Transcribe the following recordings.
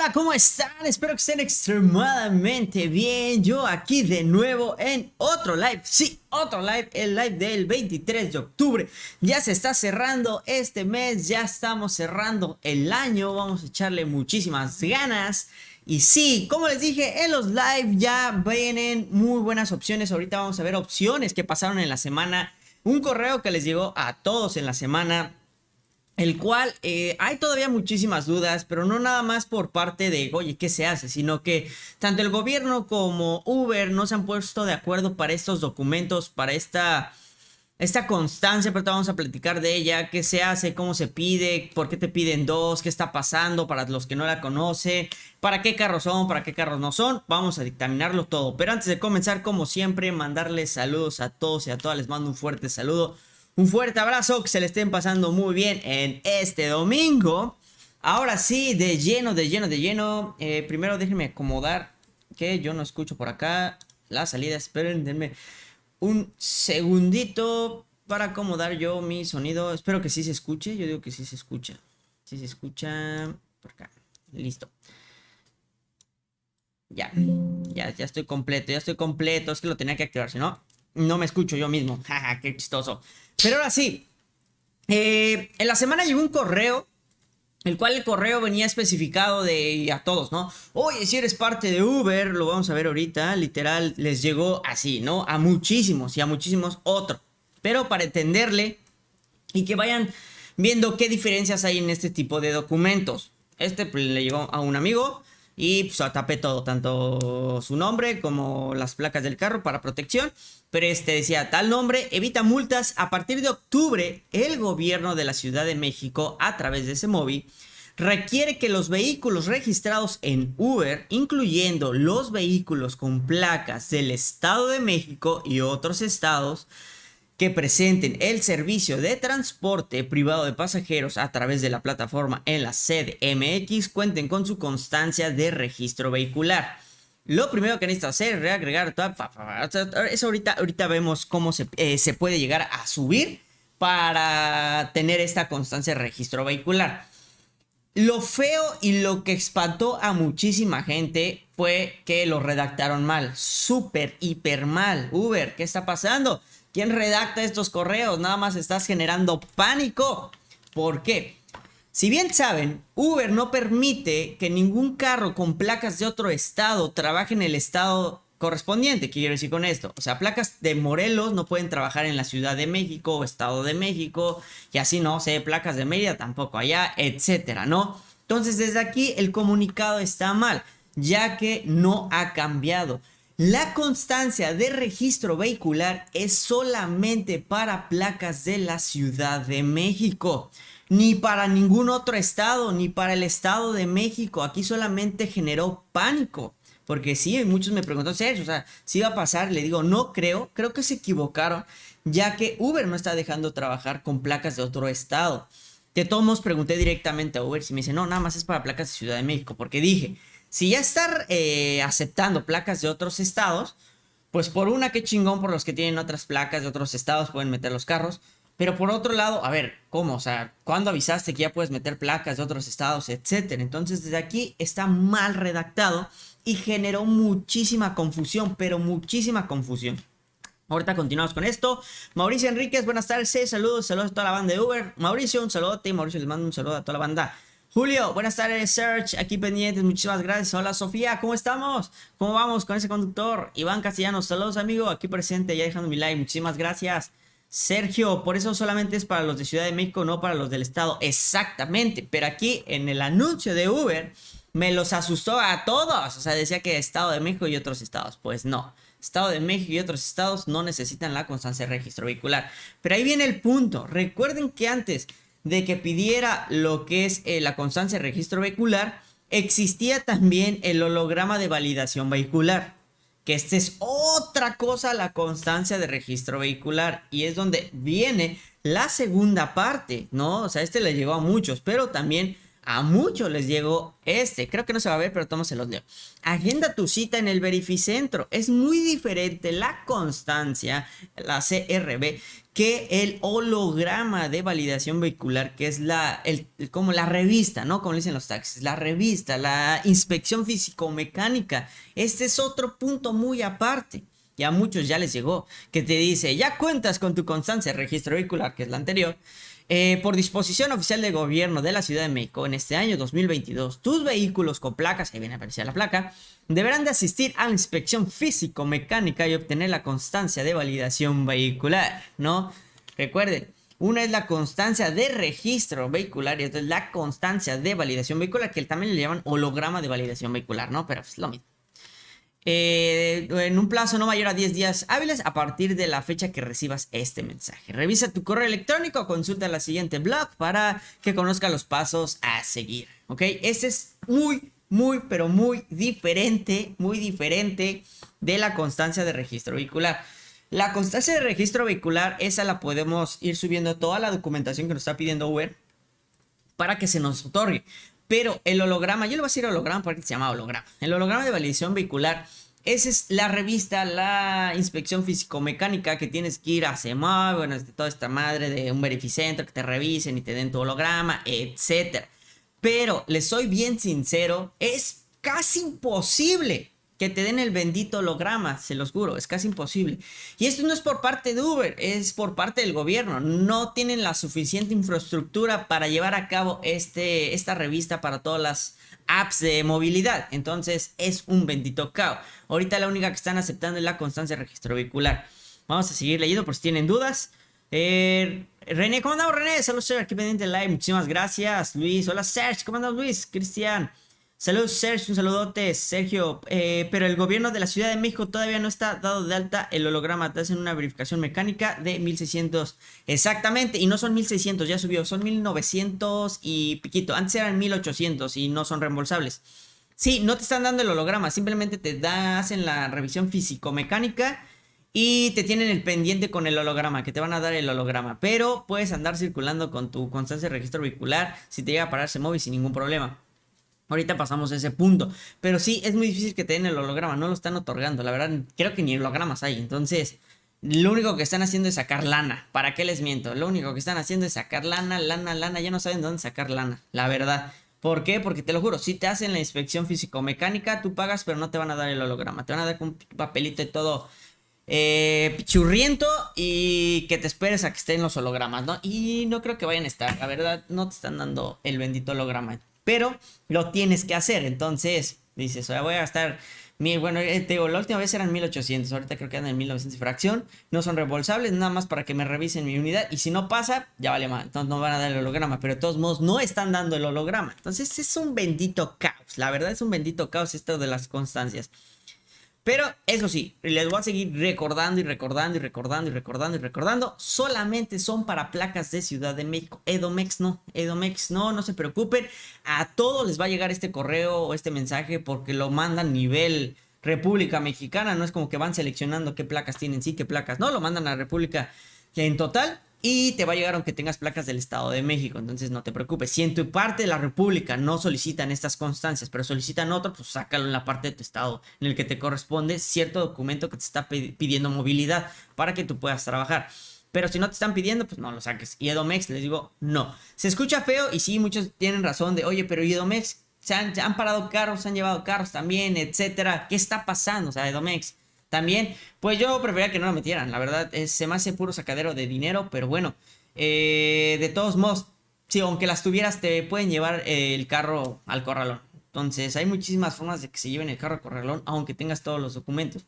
Hola, ¿cómo están? Espero que estén extremadamente bien. Yo aquí de nuevo en otro live. Sí, otro live, el live del 23 de octubre. Ya se está cerrando este mes, ya estamos cerrando el año. Vamos a echarle muchísimas ganas. Y sí, como les dije, en los live ya vienen muy buenas opciones. Ahorita vamos a ver opciones que pasaron en la semana. Un correo que les llegó a todos en la semana, el cual hay todavía muchísimas dudas, pero no nada más por parte de, oye, ¿qué se hace? Sino que tanto el gobierno como Uber no se han puesto de acuerdo para estos documentos, para esta constancia, pero vamos a platicar de ella, qué se hace, cómo se pide, por qué te piden dos, qué está pasando para los que no la conocen, para qué carros son, para qué carros no son. Vamos a dictaminarlo todo, pero antes de comenzar, como siempre, mandarles saludos a todos y a todas. Les mando un fuerte saludo, un fuerte abrazo, que se le estén pasando muy bien en este domingo. Ahora sí, de lleno, de lleno, de lleno. Primero déjenme acomodar, que yo no escucho por acá la salida. Esperen, denme un segundito para acomodar yo mi sonido. Espero que sí se escuche. Yo digo que sí se escucha. Sí se escucha por acá. Listo. Ya estoy completo, ya estoy completo. Es que lo tenía que activar, si no, no me escucho yo mismo. Jaja, qué chistoso. Pero ahora sí, en la semana llegó un correo, el cual el correo venía especificado de a todos, ¿no? Oye, si eres parte de Uber, lo vamos a ver ahorita, literal, les llegó así, ¿no? A muchísimos y a muchísimos otro. Pero para entenderle y que vayan viendo qué diferencias hay en este tipo de documentos. Este pues, le llegó a un amigo y pues tapé todo, tanto su nombre como las placas del carro para protección. Pero decía, tal nombre evita multas. A partir de octubre, el gobierno de la Ciudad de México, a través de ese móvil, requiere que los vehículos registrados en Uber, incluyendo los vehículos con placas del Estado de México y otros estados, que presenten el servicio de transporte privado de pasajeros a través de la plataforma en la CDMX, cuenten con su constancia de registro vehicular. Lo primero que necesita hacer es reagregar. Eso ahorita vemos cómo se puede llegar a subir para tener esta constancia de registro vehicular. Lo feo y lo que espantó a muchísima gente fue que lo redactaron mal. Súper, hiper mal. Uber, ¿qué está pasando? ¿Quién redacta estos correos? Nada más estás generando pánico. ¿Por qué? Si bien saben, Uber no permite que ningún carro con placas de otro estado trabaje en el estado correspondiente. ¿Qué quiero decir con esto? O sea, placas de Morelos no pueden trabajar en la Ciudad de México o Estado de México. Y así no, sé, placas de Mérida tampoco allá, etcétera, ¿no? Entonces desde aquí el comunicado está mal, ya que no ha cambiado. La constancia de registro vehicular es solamente para placas de la Ciudad de México. Ni para ningún otro estado, ni para el Estado de México. Aquí solamente generó pánico. Porque sí, muchos me preguntan, Sergio, o sea, ¿sí va a pasar? Le digo, no creo que se equivocaron, ya que Uber no está dejando trabajar con placas de otro estado. De todos modos, pregunté directamente a Uber si me dice, no, nada más es para placas de Ciudad de México, porque dije, si ya están aceptando placas de otros estados, pues por una, qué chingón, por los que tienen otras placas de otros estados pueden meter los carros. Pero por otro lado, a ver, ¿cómo? O sea, ¿cuándo avisaste que ya puedes meter placas de otros estados, etcétera? Entonces, desde aquí está mal redactado y generó muchísima confusión, pero muchísima confusión. Ahorita continuamos con esto. Mauricio Enríquez, buenas tardes, saludos a toda la banda de Uber. Mauricio, un saludote. Mauricio, les mando un saludo a toda la banda. Julio, buenas tardes, Serge, aquí pendientes, muchísimas gracias. Hola Sofía, ¿cómo estamos? ¿Cómo vamos con ese conductor? Iván Castellanos, saludos amigo, aquí presente, ya dejando mi like, muchísimas gracias. Sergio, por eso solamente es para los de Ciudad de México, no para los del estado. Exactamente, pero aquí en el anuncio de Uber me los asustó a todos. O sea, decía que Estado de México y otros estados. Pues no, Estado de México y otros estados no necesitan la constancia de registro vehicular. Pero ahí viene el punto. Recuerden que antes de que pidiera lo que es la constancia de registro vehicular, existía también el holograma de validación vehicular. Que esta es otra cosa, la constancia de registro vehicular. Y es donde viene la segunda parte, ¿no? O sea, le llegó a muchos, pero también A muchos les llegó este. Creo que no se va a ver, pero todos se los leo. Agenda tu cita en el Verificentro. Es muy diferente la constancia, la CRB, que el holograma de validación vehicular, que es como la revista, ¿no? Como le dicen los taxis. La revista, la inspección físico-mecánica. Este es otro punto muy aparte. Y a muchos ya les llegó, que te dice, ya cuentas con tu constancia de registro vehicular, que es la anterior, por disposición oficial del gobierno de la Ciudad de México en este año 2022, tus vehículos con placas, ahí viene a aparecer la placa, deberán de asistir a la inspección físico-mecánica y obtener la constancia de validación vehicular, ¿no? Recuerden, una es la constancia de registro vehicular y otra es la constancia de validación vehicular, que también le llaman holograma de validación vehicular, ¿no? Pero es lo mismo. En un plazo no mayor a 10 días hábiles a partir de la fecha que recibas este mensaje. Revisa tu correo electrónico o consulta la siguiente blog para que conozca los pasos a seguir. ¿Ok? Este es pero muy diferente de la constancia de registro vehicular. La constancia de registro vehicular, esa la podemos ir subiendo toda la documentación que nos está pidiendo Uber para que se nos otorgue. Pero el holograma, yo le voy a decir holograma porque se llama holograma. El holograma de validación vehicular, esa es la revista, la inspección físico-mecánica que tienes que ir a CEMOV, bueno, toda esta madre de un verificentro que te revisen y te den tu holograma, etc. Pero, les soy bien sincero, es casi imposible que te den el bendito holograma, se los juro, es casi imposible. Y esto no es por parte de Uber, es por parte del gobierno. No tienen la suficiente infraestructura para llevar a cabo esta revista para todas las apps de movilidad. Entonces es un bendito caos. Ahorita la única que están aceptando es la constancia de registro vehicular. Vamos a seguir leyendo por si tienen dudas. René, ¿cómo andamos, René? Saludos, aquí pendiente del live, muchísimas gracias. Luis, hola Serge, ¿cómo andamos, Luis? Cristian. Saludos, Sergio, un saludote, Sergio. Pero el gobierno de la Ciudad de México todavía no está dado de alta el holograma. Te hacen una verificación mecánica de 1600. Exactamente, y no son 1600, ya subió, son 1900 y piquito. Antes eran 1800 y no son reembolsables. Sí, no te están dando el holograma, simplemente hacen la revisión físico-mecánica y te tienen el pendiente con el holograma, que te van a dar el holograma. Pero puedes andar circulando con tu constancia de registro vehicular si te llega a pararse móvil sin ningún problema. Ahorita pasamos a ese punto. Pero sí, es muy difícil que te den el holograma. No lo están otorgando. La verdad, creo que ni hologramas hay. Entonces, lo único que están haciendo es sacar lana. ¿Para qué les miento? Lo único que están haciendo es sacar lana. Ya no saben dónde sacar lana. La verdad. ¿Por qué? Porque te lo juro, si te hacen la inspección físico-mecánica, tú pagas, pero no te van a dar el holograma. Te van a dar un papelito y todo pichurriento y que te esperes a que estén los hologramas, ¿no? Y no creo que vayan a estar. La verdad, no te están dando el bendito holograma. Pero lo tienes que hacer. Entonces dices, o sea, voy a gastar bueno, te digo, la última vez eran 1800, ahorita creo que andan en 1900 y fracción. No son reembolsables, nada más para que me revisen mi unidad. Y si no pasa, ya vale más. Entonces no van a dar el holograma, pero de todos modos no están dando el holograma. Entonces es un bendito caos. La verdad es un bendito caos esto de las constancias. Pero eso sí, les voy a seguir recordando. Solamente son para placas de Ciudad de México. Edomex no se preocupen. A todos les va a llegar este correo o este mensaje porque lo mandan a nivel República Mexicana. No es como que van seleccionando qué placas tienen, sí, qué placas no. Lo mandan a la República en total. Y te va a llegar aunque tengas placas del Estado de México. Entonces no te preocupes. Si en tu parte de la República no solicitan estas constancias, pero solicitan otro, pues sácalo en la parte de tu estado en el que te corresponde cierto documento que te está pidiendo movilidad para que tú puedas trabajar. Pero si no te están pidiendo, pues no lo saques. Y Edomex, les digo, no. Se escucha feo y sí, muchos tienen razón de, oye, pero Edomex, se han parado carros, se han llevado carros también, etcétera. ¿Qué está pasando? O sea, Edomex también, pues yo preferiría que no lo metieran, la verdad, se me hace puro sacadero de dinero, pero bueno, de todos modos, sí, aunque las tuvieras, te pueden llevar el carro al corralón. Entonces, hay muchísimas formas de que se lleven el carro al corralón, aunque tengas todos los documentos.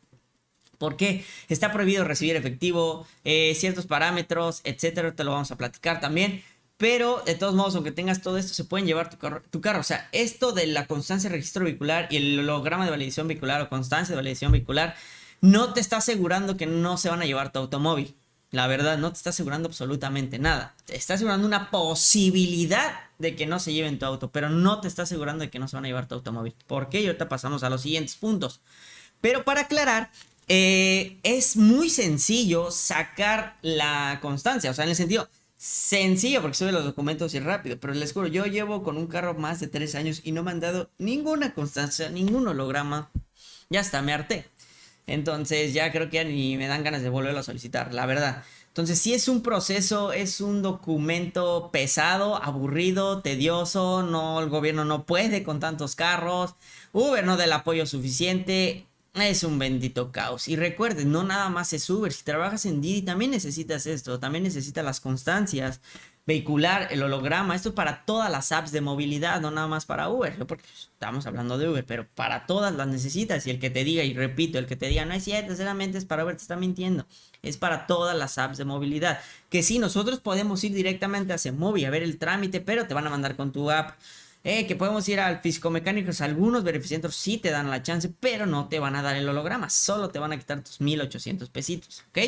¿Por qué? Está prohibido recibir efectivo, ciertos parámetros, etcétera, te lo vamos a platicar también. Pero de todos modos, aunque tengas todo esto, se pueden llevar tu carro. O sea, esto de la constancia de registro vehicular y el holograma de validación vehicular o constancia de validación vehicular no te está asegurando que no se van a llevar tu automóvil. La verdad, no te está asegurando absolutamente nada. Te está asegurando una posibilidad de que no se lleven tu auto, pero no te está asegurando de que no se van a llevar tu automóvil. ¿Por qué? Y ahorita pasamos a los siguientes puntos. Pero para aclarar, es muy sencillo sacar la constancia. O sea, en el sentido, sencillo porque sube los documentos y rápido, pero les juro, yo llevo con un carro más de 3 años y no me han dado ninguna constancia, ningún holograma. Ya hasta me harté. Entonces ya creo que ya ni me dan ganas de volverlo a solicitar, la verdad. Entonces sí es un proceso, es un documento pesado, aburrido, tedioso, no, el gobierno no puede con tantos carros, Uber no da el apoyo suficiente, es un bendito caos. Y recuerden, no nada más es Uber, si trabajas en Didi también necesitas esto, también necesitas las constancias, vehicular, el holograma, esto es para todas las apps de movilidad, no nada más para Uber, porque pues, estamos hablando de Uber, pero para todas las necesitas. Y el que te diga, y repito, el que te diga no es cierto, solamente es para Uber, te está mintiendo. Es para todas las apps de movilidad. Que sí, nosotros podemos ir directamente a Semovi a ver el trámite, pero te van a mandar con tu app. Que podemos ir al Fiscomecánicos, algunos beneficentros sí te dan la chance, pero no te van a dar el holograma, solo te van a quitar tus 1800 pesitos, ¿ok?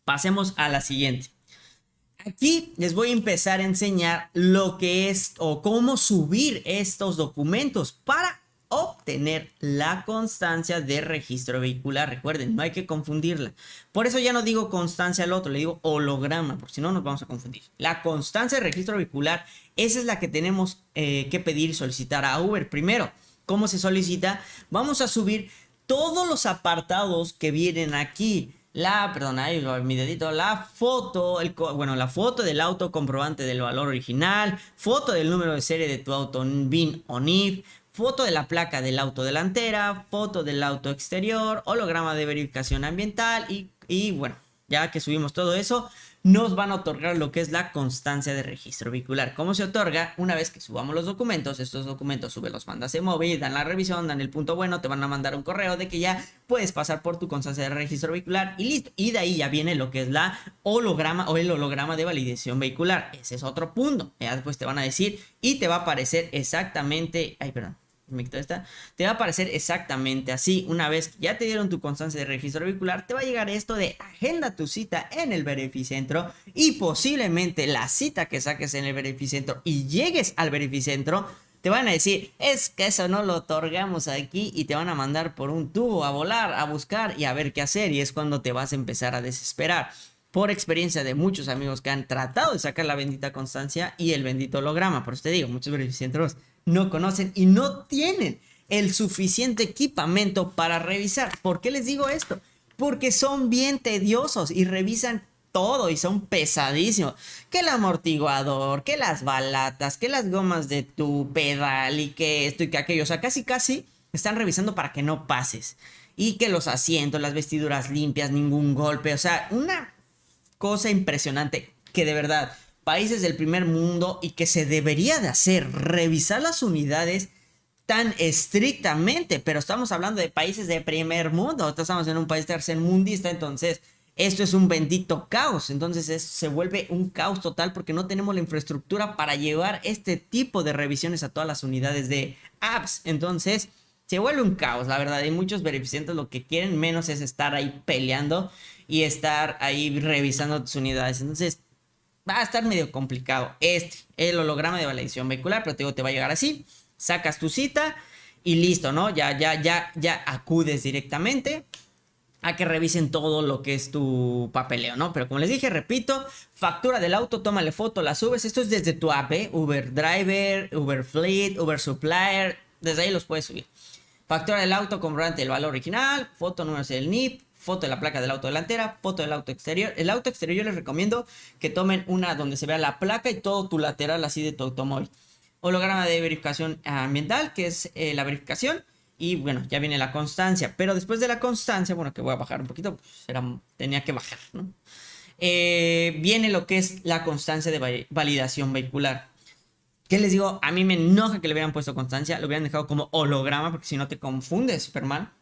Pasemos a la siguiente. Aquí les voy a empezar a enseñar lo que es o cómo subir estos documentos para obtener la constancia de registro vehicular. Recuerden, no hay que confundirla. Por eso ya no digo constancia al otro, le digo holograma, porque si no nos vamos a confundir. La constancia de registro vehicular, esa es la que tenemos que pedir y solicitar a Uber. Primero, ¿cómo se solicita? Vamos a subir todos los apartados que vienen aquí. Ahí va mi dedito, la foto, la foto del auto, comprobante del valor original, foto del número de serie de tu auto VIN o NIF, foto de la placa del auto delantera, foto del auto exterior, holograma de verificación ambiental y bueno, ya que subimos todo eso, nos van a otorgar lo que es la constancia de registro vehicular. ¿Cómo se otorga? Una vez que subamos los documentos, estos documentos los mandas a móvil, dan la revisión, dan el punto bueno, te van a mandar un correo de que ya puedes pasar por tu constancia de registro vehicular y listo. Y de ahí ya viene lo que es la holograma o el holograma de validación vehicular. Ese es otro punto. Ya después te van a decir y te va a aparecer exactamente... Te va a aparecer exactamente así. Una vez que ya te dieron tu constancia de registro vehicular, te va a llegar esto de agenda tu cita en el verificentro y posiblemente la cita que saques en el verificentro y llegues al verificentro, te van a decir, es que eso no lo otorgamos aquí y te van a mandar por un tubo a volar, a buscar y a ver qué hacer. Y es cuando te vas a empezar a desesperar. Por experiencia de muchos amigos que han tratado de sacar la bendita constancia y el bendito holograma. Por eso te digo, muchos verificentros no conocen y no tienen el suficiente equipamiento para revisar. ¿Por qué les digo esto? Porque son bien tediosos y revisan todo y son pesadísimos. Que el amortiguador, que las balatas, que las gomas de tu pedal y que esto y que aquello. O sea, casi están revisando para que no pases. Y que los asientos, las vestiduras limpias, ningún golpe. O sea, una cosa impresionante que de verdad, países del primer mundo y que se debería de hacer, revisar las unidades tan estrictamente, pero estamos hablando de países de primer mundo, estamos en un país tercermundista, entonces esto es un bendito caos, entonces se vuelve un caos total porque no tenemos la infraestructura para llevar este tipo de revisiones a todas las unidades de apps, entonces se vuelve un caos, la verdad, y muchos verificantes lo que quieren menos es estar ahí peleando y estar ahí revisando tus unidades, entonces va a estar medio complicado el holograma de validación vehicular, pero te digo, te va a llegar así, sacas tu cita y listo, ¿no? Ya acudes directamente a que revisen todo lo que es tu papeleo, ¿no? Pero como les dije, repito, factura del auto, tómale foto, la subes, esto es desde tu app, Uber Driver, Uber Fleet, Uber Supplier, desde ahí los puedes subir. Factura del auto, comprobante del valor original, foto, números del NIP, foto de la placa del auto delantera, foto del auto exterior. El auto exterior yo les recomiendo que tomen una donde se vea la placa y todo tu lateral así de tu automóvil. Holograma de verificación ambiental, que es la verificación. Y bueno, ya viene la constancia. Pero después de la constancia, bueno, que voy a bajar un poquito, pues tenía que bajar, ¿no? Viene lo que es la constancia de validación vehicular. ¿Qué les digo? A mí me enoja que le hubieran puesto constancia, lo hubieran dejado como holograma, porque si no te confundes, Superman.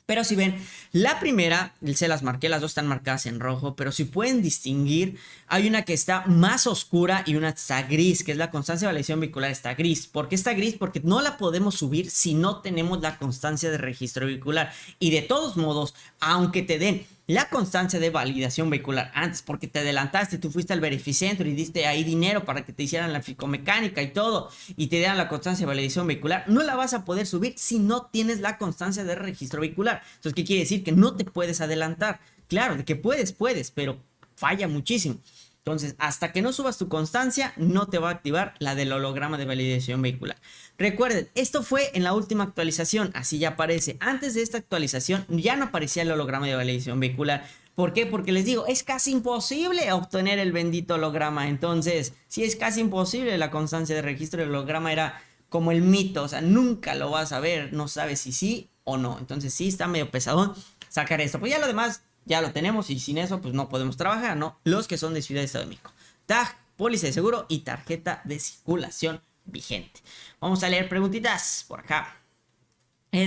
Pero si ven, la primera, se las marqué, las dos están marcadas en rojo, pero si pueden distinguir, hay una que está más oscura y una está gris, que es la constancia de validación vehicular, está gris. ¿Por qué está gris? Porque no la podemos subir si no tenemos la constancia de registro vehicular. Y de todos modos, aunque te den la constancia de validación vehicular antes, porque te adelantaste, tú fuiste al verificentro y diste ahí dinero para que te hicieran la fiscomecánica y todo, y te dieran la constancia de validación vehicular, no la vas a poder subir si no tienes la constancia de registro vehicular. Entonces, ¿qué quiere decir? Que no te puedes adelantar. Claro, de que puedes, pero falla muchísimo. Entonces, hasta que no subas tu constancia, no te va a activar la del holograma de validación vehicular. Recuerden, esto fue en la última actualización, así ya aparece. Antes de esta actualización ya no aparecía el holograma de validación vehicular. ¿Por qué? Porque les digo, es casi imposible obtener el bendito holograma. Entonces, si es casi imposible, la constancia de registro del holograma era como el mito. O sea, nunca lo vas a ver, no sabes si sí o no. Entonces, sí está medio pesadón sacar esto. Pues ya lo demás ya lo tenemos y sin eso pues no podemos trabajar, ¿no? Los que son de Ciudad de Estado de México. TAG, póliza de seguro y tarjeta de circulación vigente. Vamos a leer preguntitas por acá.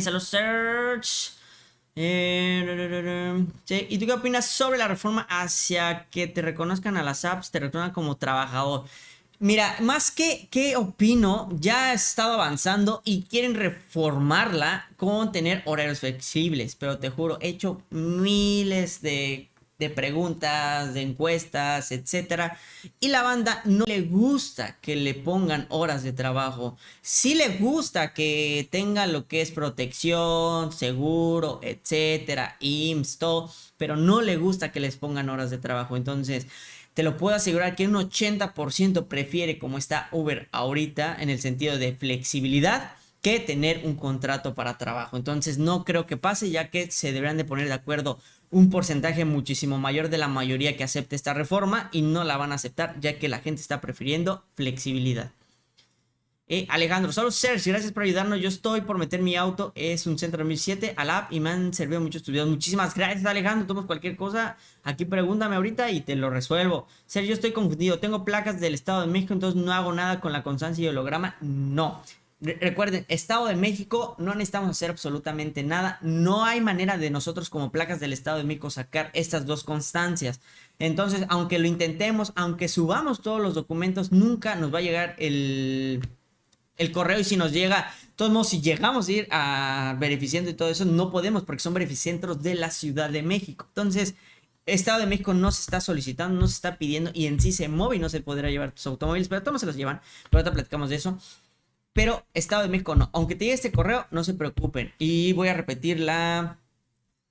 Salud Search. Sí. ¿Y tú qué opinas sobre la reforma hacia que te reconozcan a las apps, te reconozcan como trabajador? Mira, más que qué opino, ya ha estado avanzando y quieren reformarla con tener horarios flexibles. Pero te juro, he hecho miles de preguntas, de encuestas, etcétera. Y la banda no le gusta que le pongan horas de trabajo. Sí le gusta que tenga lo que es protección, seguro, etcétera, IMSS, todo. Pero no le gusta que les pongan horas de trabajo. Entonces, te lo puedo asegurar que un 80% prefiere como está Uber ahorita en el sentido de flexibilidad que tener un contrato para trabajo. Entonces no creo que pase, ya que se deberán de poner de acuerdo un porcentaje muchísimo mayor de la mayoría que acepte esta reforma y no la van a aceptar, ya que la gente está prefiriendo flexibilidad. Alejandro, solo Sergio, gracias por ayudarnos. Yo estoy por meter mi auto, es un Centro 2007 al app y me han servido muchos tus videos. Muchísimas gracias, Alejandro. Tomas cualquier cosa, aquí pregúntame ahorita y te lo resuelvo. Sergio, estoy confundido. Tengo placas del Estado de México, entonces no hago nada con la constancia y holograma. No. Recuerden, Estado de México, no necesitamos hacer absolutamente nada. No hay manera de nosotros como placas del Estado de México sacar estas dos constancias. Entonces, aunque lo intentemos, aunque subamos todos los documentos, nunca nos va a llegar el correo. Y si nos llega, de todos modos, si llegamos a ir a beneficiando y todo eso, no podemos porque son beneficiarios de la Ciudad de México. Entonces, Estado de México no se está solicitando, no se está pidiendo y en sí se mueve y no se podrá llevar tus automóviles, pero todos se los llevan. Pero ahorita platicamos de eso. Pero Estado de México no. Aunque te llegue este correo, no se preocupen. Y voy a repetir la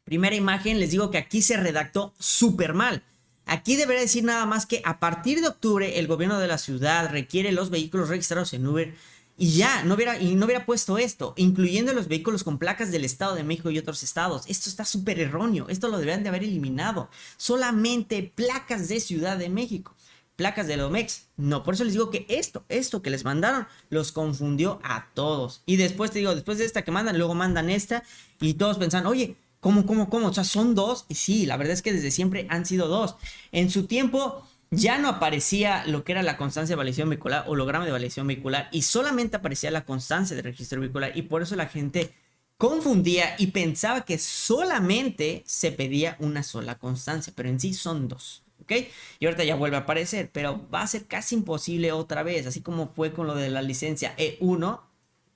primera imagen. Les digo que aquí se redactó súper mal. Aquí debería decir nada más que a partir de octubre el gobierno de la ciudad requiere los vehículos registrados en Uber. Y ya, no hubiera puesto esto, incluyendo los vehículos con placas del Estado de México y otros estados. Esto está súper erróneo. Esto lo deberían de haber eliminado. Solamente placas de Ciudad de México. Placas de Domex, no, por eso les digo que esto que les mandaron los confundió a todos. Y después te digo, después de esta que mandan, luego mandan esta y todos pensan, oye, ¿cómo? O sea, son dos. Y sí, la verdad es que desde siempre han sido dos. En su tiempo ya no aparecía lo que era la constancia de validación vehicular, holograma de validación vehicular, y solamente aparecía la constancia de registro vehicular. Y por eso la gente confundía y pensaba que solamente se pedía una sola constancia, pero en sí son dos. ¿Ok? Y ahorita ya vuelve a aparecer, pero va a ser casi imposible otra vez, así como fue con lo de la licencia E1.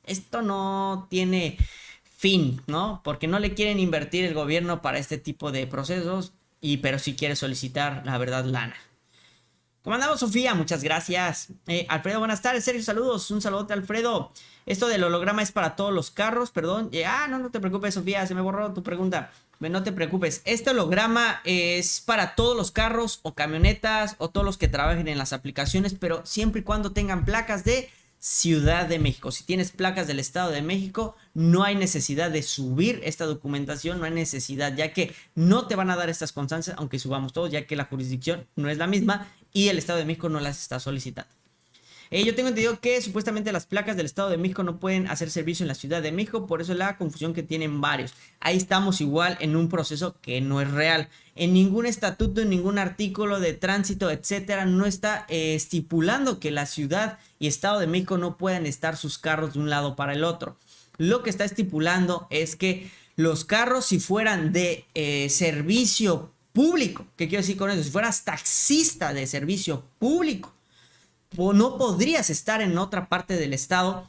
Esto no tiene fin, ¿no? Porque no le quieren invertir el gobierno para este tipo de procesos, pero sí quiere solicitar, la verdad, lana. ¿Cómo andamos, Sofía? Muchas gracias. Alfredo, buenas tardes. Sergio, saludos. Un saludote, Alfredo. Esto del holograma es para todos los carros, perdón. No te preocupes, Sofía, se me borró tu pregunta. No te preocupes. Este holograma es para todos los carros o camionetas o todos los que trabajen en las aplicaciones, pero siempre y cuando tengan placas de Ciudad de México. Si tienes placas del Estado de México, no hay necesidad de subir esta documentación, no hay necesidad, ya que no te van a dar estas constancias, aunque subamos todos, ya que la jurisdicción no es la misma y el Estado de México no las está solicitando. Yo tengo entendido que supuestamente las placas del Estado de México no pueden hacer servicio en la Ciudad de México, por eso es la confusión que tienen varios. Ahí estamos igual en un proceso que no es real. En ningún estatuto, en ningún artículo de tránsito, etcétera, no está estipulando que la Ciudad y Estado de México no puedan estar sus carros de un lado para el otro. Lo que está estipulando es que los carros, si fueran de servicio público, ¿qué quiero decir con eso? Si fueras taxista de servicio público, no podrías estar en otra parte del estado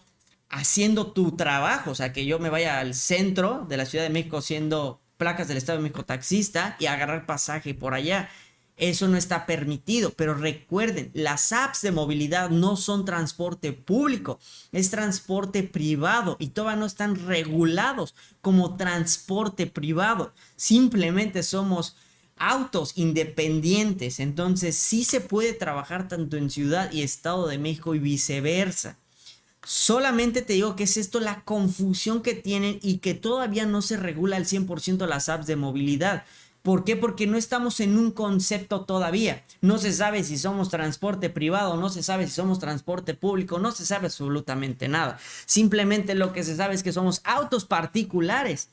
haciendo tu trabajo. O sea, que yo me vaya al centro de la Ciudad de México siendo placas del Estado de México taxista y agarrar pasaje por allá. Eso no está permitido. Pero recuerden, las apps de movilidad no son transporte público, es transporte privado y todavía no están regulados como transporte privado. Simplemente somos autos independientes. Entonces sí se puede trabajar tanto en Ciudad y Estado de México y viceversa. Solamente te digo que es esto la confusión que tienen y que todavía no se regula al 100% las apps de movilidad. ¿Por qué? Porque no estamos en un concepto todavía. No se sabe si somos transporte privado, no se sabe si somos transporte público, no se sabe absolutamente nada. Simplemente lo que se sabe es que somos autos particulares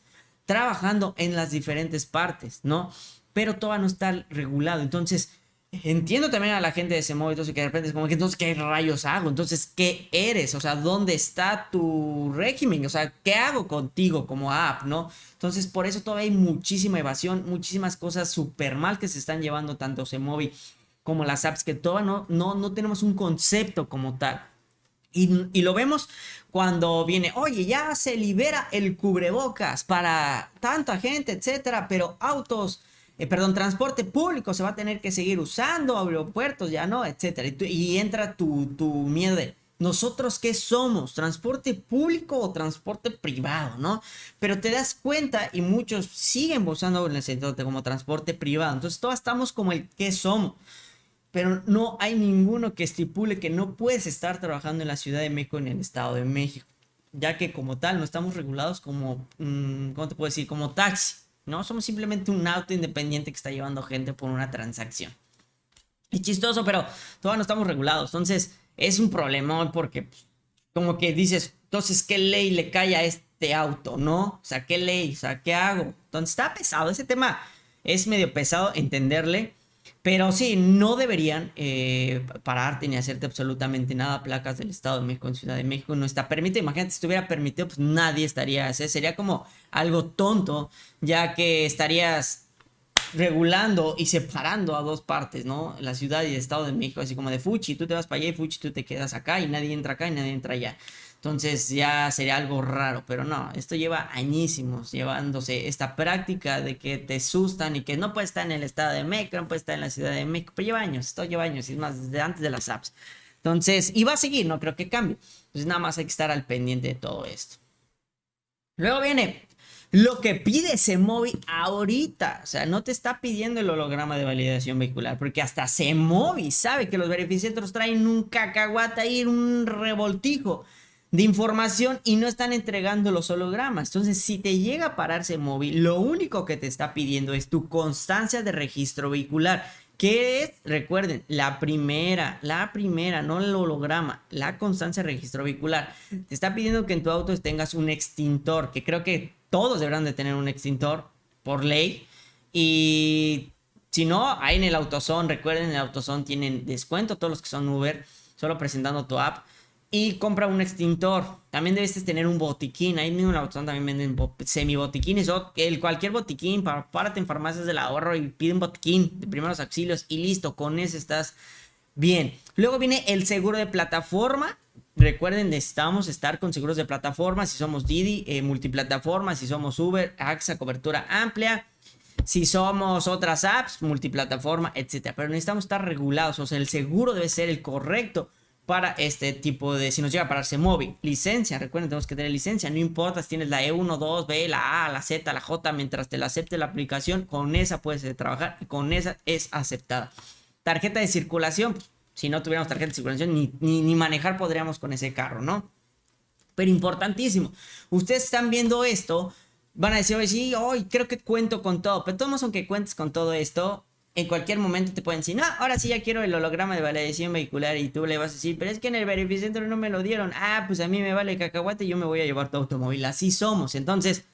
trabajando en las diferentes partes, ¿no? Pero todavía no está regulado. Entonces, entiendo también a la gente de Semovi, entonces que de repente es como que entonces ¿qué rayos hago? Entonces, ¿qué eres? O sea, ¿dónde está tu régimen? O sea, ¿qué hago contigo como app, no? Entonces, por eso todavía hay muchísima evasión, muchísimas cosas súper mal que se están llevando tanto Semovi como las apps, que todavía no tenemos un concepto como tal. Y lo vemos cuando viene, oye, ya se libera el cubrebocas para tanta gente, etcétera, pero transporte público se va a tener que seguir usando, aeropuertos ya no, etcétera. Y entra tu miedo de, ¿nosotros qué somos? ¿Transporte público o transporte privado, no? Pero te das cuenta y muchos siguen usando en el sentido de como transporte privado. Entonces todos estamos como el qué somos. Pero no hay ninguno que estipule que no puedes estar trabajando en la Ciudad de México, en el Estado de México, ya que como tal no estamos regulados como, ¿cómo te puedo decir? Como taxi, ¿no? Somos simplemente un auto independiente que está llevando gente por una transacción. Es chistoso, pero todavía no estamos regulados. Entonces es un problemón porque pues, como que dices, entonces, ¿qué ley le cae a este auto, no? O sea, ¿qué ley? O sea, ¿qué hago? Entonces está pesado, ese tema es medio pesado entenderle. Pero sí, no deberían pararte ni hacerte absolutamente nada. Placas del Estado de México en Ciudad de México no está permitido. Imagínate, si estuviera permitido, pues nadie estaría. Sería como algo tonto, ya que estarías regulando y separando a dos partes, ¿no? La ciudad y el Estado de México, así como de Fuchi, tú te vas para allá y Fuchi, tú te quedas acá y nadie entra acá y nadie entra allá. Entonces ya sería algo raro, pero no, esto lleva añísimos llevándose esta práctica de que te asustan y que no puede estar en el Estado de México, no puede estar en la Ciudad de México, pero lleva años, esto lleva años, y es más, desde antes de las apps. Entonces, y va a seguir, no creo que cambie. Entonces nada más hay que estar al pendiente de todo esto. Luego viene lo que pide Semovi ahorita. O sea, no te está pidiendo el holograma de validación vehicular, porque hasta Semovi sabe que los verificentros traen un cacahuate ahí, un revoltijo de información y no están entregando los hologramas. Entonces, si te llega a parar Semovi, lo único que te está pidiendo es tu constancia de registro vehicular. ¿Qué es? Recuerden, la primera, no el holograma, la constancia de registro vehicular. Te está pidiendo que en tu auto tengas un extintor, que creo que todos deberán de tener un extintor por ley. Y si no, ahí en el AutoZone, recuerden, en el AutoZone tienen descuento todos los que son Uber, solo presentando tu app. Y compra un extintor. También debes tener un botiquín. Ahí mismo en la AutoZone también venden semi-botiquines. O cualquier botiquín. Párate en farmacias del ahorro y pide un botiquín de primeros auxilios. Y listo, con ese estás bien. Luego viene el seguro de plataforma. Recuerden, necesitamos estar con seguros de plataforma. Si somos Didi, multiplataforma. Si somos Uber, AXA, cobertura amplia. Si somos otras apps, multiplataforma, etc. Pero necesitamos estar regulados. O sea, el seguro debe ser el correcto para este tipo de, si nos llega a parar Semovi. Licencia, recuerden, tenemos que tener licencia, no importa si tienes la E1, 2, B, la A, la Z, la J, mientras te la acepte la aplicación, con esa puedes trabajar y con esa es aceptada. Tarjeta de circulación, pues, si no tuviéramos tarjeta de circulación, ni manejar podríamos con ese carro, ¿no? Pero importantísimo, ustedes están viendo esto, van a decir, oye, sí, hoy creo que cuento con todo, pero todos, aunque cuentes con todo esto, en cualquier momento te pueden decir, no, ahora sí ya quiero el holograma de validación vehicular, y tú le vas a decir, pero es que en el verificentro no me lo dieron. Ah, pues a mí me vale cacahuate y yo me voy a llevar tu automóvil. Así somos. Entonces,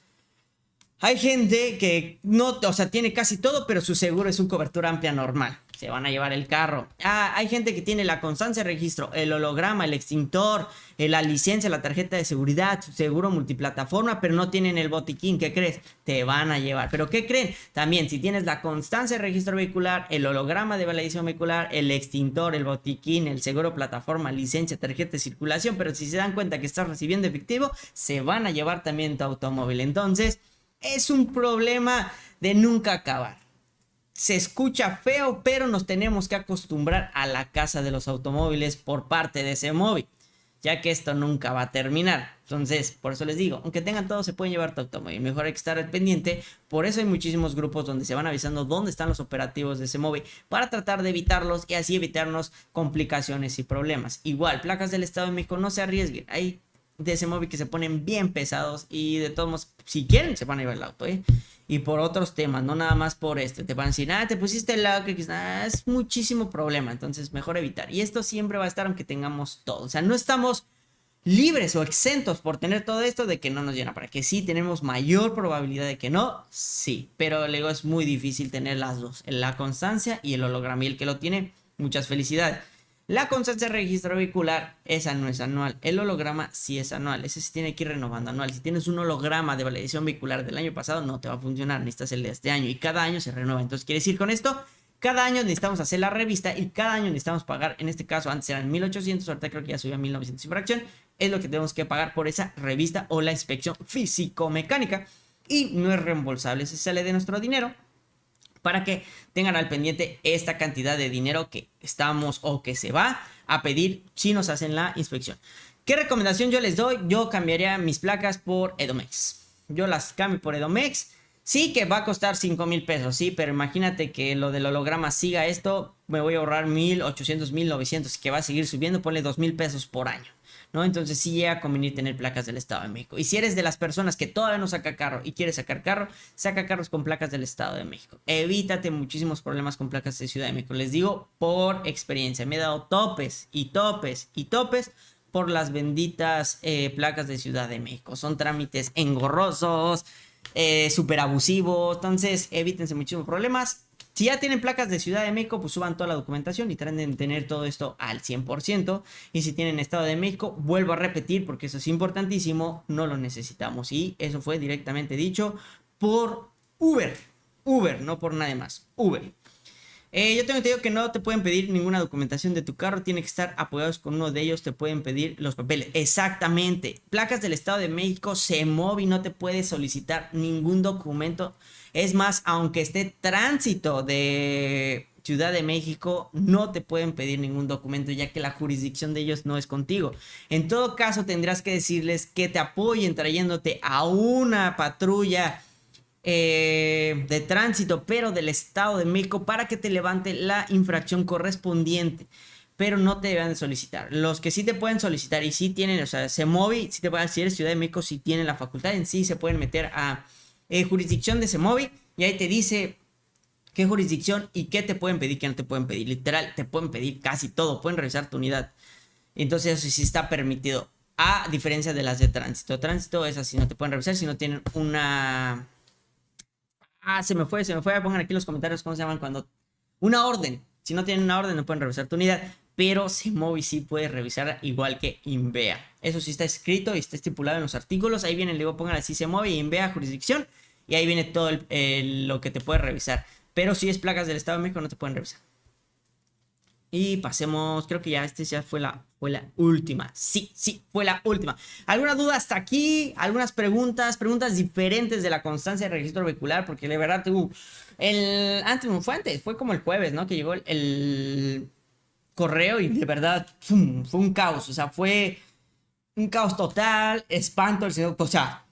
hay gente que no, o sea, tiene casi todo, pero su seguro es un cobertura amplia normal. Se van a llevar el carro. Ah, hay gente que tiene la constancia de registro, el holograma, el extintor, la licencia, la tarjeta de seguridad, su seguro multiplataforma, pero no tienen el botiquín. ¿Qué crees? Te van a llevar. ¿Pero qué creen? También, si tienes la constancia de registro vehicular, el holograma de validación vehicular, el extintor, el botiquín, el seguro plataforma, licencia, tarjeta de circulación, pero si se dan cuenta que estás recibiendo efectivo, se van a llevar también tu automóvil. Entonces, es un problema de nunca acabar. Se escucha feo, pero nos tenemos que acostumbrar a la casa de los automóviles por parte de Semovi. ya que esto nunca va a terminar. Entonces, por eso les digo, aunque tengan todo, se pueden llevar tu automóvil. Mejor hay que estar al pendiente. Por eso hay muchísimos grupos donde se van avisando dónde están los operativos de Semovi para tratar de evitarlos y así evitarnos complicaciones y problemas. Igual, placas del Estado de México, no se arriesguen. Hay de Semovi que se ponen bien pesados y de todos modos, si quieren, se van a llevar el auto, y por otros temas, no nada más por este. Te van a decir, te pusiste el lado, es muchísimo problema, entonces mejor evitar. Y esto siempre va a estar aunque tengamos todo. O sea, no estamos libres o exentos por tener todo esto de que no nos llena. Para que sí tenemos mayor probabilidad de que no, sí. Pero luego es muy difícil tener las dos, la constancia y el holograma. Y el que lo tiene, muchas felicidades. La constancia de registro vehicular, esa no es anual. El holograma sí es anual. Ese se tiene que ir renovando anual. Si tienes un holograma de validación vehicular del año pasado, no te va a funcionar. Necesitas el de este año y cada año se renueva. Entonces, ¿quiere decir con esto? Cada año necesitamos hacer la revista y cada año necesitamos pagar. En este caso, antes eran 1,800, ahorita creo que ya subió a 1,900 y fracción. Es lo que tenemos que pagar por esa revista o la inspección físico-mecánica. Y no es reembolsable. Se sale de nuestro dinero, para que tengan al pendiente esta cantidad de dinero que estamos o que se va a pedir si nos hacen la inspección. ¿Qué recomendación yo les doy? Yo cambiaría mis placas por Edomex. Yo las cambio por Edomex. Sí que va a costar 5,000 pesos, sí, pero imagínate que lo del holograma siga esto, me voy a ahorrar 1,800, 1,900 y que va a seguir subiendo, ponle 2,000 pesos por año, ¿no? Entonces sí llega a convenir tener placas del Estado de México. Y si eres de las personas que todavía no saca carro y quieres sacar carro, saca carros con placas del Estado de México. Evítate muchísimos problemas con placas de Ciudad de México. Les digo por experiencia, me he dado topes y topes y topes por las benditas placas de Ciudad de México. Son trámites engorrosos, súper abusivos, entonces evítense muchísimos problemas. Si ya tienen placas de Ciudad de México, pues suban toda la documentación y traten de tener todo esto al 100%. Y si tienen Estado de México, vuelvo a repetir porque eso es importantísimo, no lo necesitamos. Y eso fue directamente dicho por Uber, no por nadie más, Uber. Yo tengo entendido que no te pueden pedir ninguna documentación de tu carro, tiene que estar apoyados con uno de ellos, te pueden pedir los papeles. Exactamente, placas del Estado de México, Semovi no te puede solicitar ningún documento. Es más, aunque esté tránsito de Ciudad de México, no te pueden pedir ningún documento, ya que la jurisdicción de ellos no es contigo. En todo caso, tendrás que decirles que te apoyen trayéndote a una patrulla de tránsito, pero del Estado de México, para que te levante la infracción correspondiente. Pero no te deben de solicitar. Los que sí te pueden solicitar y sí tienen, o sea, Semovi, si te puede decir Ciudad de México, si tienen la facultad en sí, se pueden meter a jurisdicción de Semovi y ahí te dice qué jurisdicción y qué te pueden pedir, qué no te pueden pedir. Literal, te pueden pedir casi todo, pueden revisar tu unidad. Entonces eso sí está permitido, a diferencia de las de tránsito. Tránsito es así, no te pueden revisar si no tienen una... se me fue, pongan aquí en los comentarios cómo se llaman cuando... Una orden, si no tienen una orden no pueden revisar tu unidad, pero Semovi sí puede revisar igual que Inveha. Eso sí está escrito y está estipulado en los artículos, ahí viene, luego pongan así Semovi y Inveha jurisdicción, y ahí viene todo lo que te puede revisar, pero si es placas del Estado de México no te pueden revisar. Y pasemos, creo que ya ya fue la última. Sí, fue la última. ¿Alguna duda hasta aquí? ¿Algunas preguntas diferentes de la constancia de registro vehicular? Porque de verdad, fue como el jueves, ¿no? Que llegó el correo y de verdad, ¡pum!, fue un caos. O sea, fue un caos total, espanto, o sea,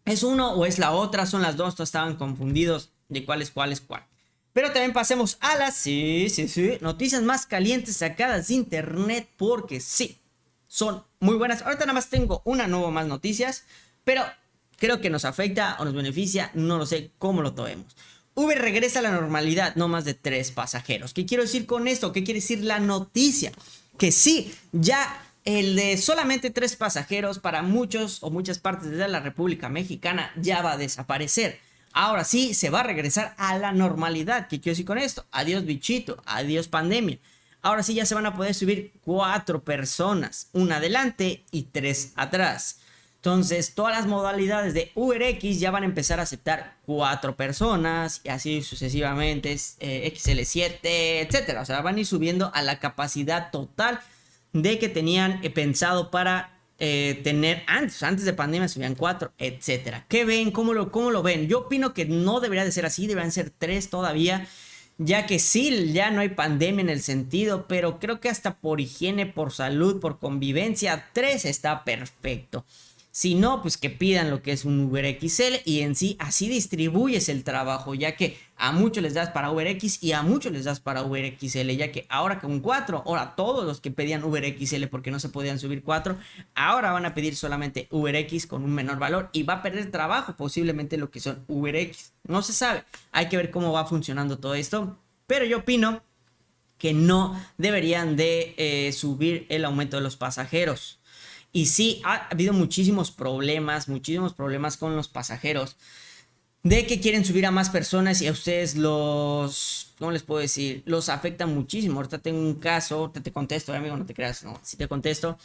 ¿es uno o es la otra? Son las dos, todos estaban confundidos de cuál es cuál. Pero también pasemos a las noticias más calientes sacadas de internet, porque sí, son muy buenas. Ahorita nada más tengo una nueva más noticias, pero creo que nos afecta o nos beneficia, no lo sé cómo lo tomemos. Uber regresa a la normalidad, no más de 3 pasajeros. ¿Qué quiero decir con esto? ¿Qué quiere decir la noticia? Que sí, ya el de solamente 3 pasajeros para muchos o muchas partes de la República Mexicana ya va a desaparecer. Ahora sí, se va a regresar a la normalidad. ¿Qué quiero decir con esto? Adiós bichito, adiós pandemia. Ahora sí ya se van a poder subir 4 personas, una adelante y 3 atrás. Entonces, todas las modalidades de UberX ya van a empezar a aceptar 4 personas y así sucesivamente, XL7, etcétera. O sea, van a ir subiendo a la capacidad total de que tenían pensado para tener antes de pandemia. Subían 4, etcétera. ¿Qué ven? ¿Cómo lo ven? Yo opino que no debería de ser así, deberían ser 3 todavía. ya que sí, ya no hay pandemia en el sentido, pero creo que hasta por higiene, por salud, por convivencia, 3 está perfecto. Si no, pues que pidan lo que es un UberXL y en sí así distribuyes el trabajo, ya que a muchos les das para UberX y a muchos les das para UberXL, ya que ahora con 4, ahora todos los que pedían UberXL porque no se podían subir 4, ahora van a pedir solamente UberX con un menor valor y va a perder trabajo posiblemente lo que son UberX. No se sabe, hay que ver cómo va funcionando todo esto, pero yo opino que no deberían de subir el aumento de los pasajeros. Y sí, ha habido muchísimos problemas con los pasajeros. De que quieren subir a más personas y a ustedes los... ¿Cómo les puedo decir? Los afecta muchísimo. Ahorita tengo un caso, ahorita te contesto, amigo, no te creas, no, si te contesto.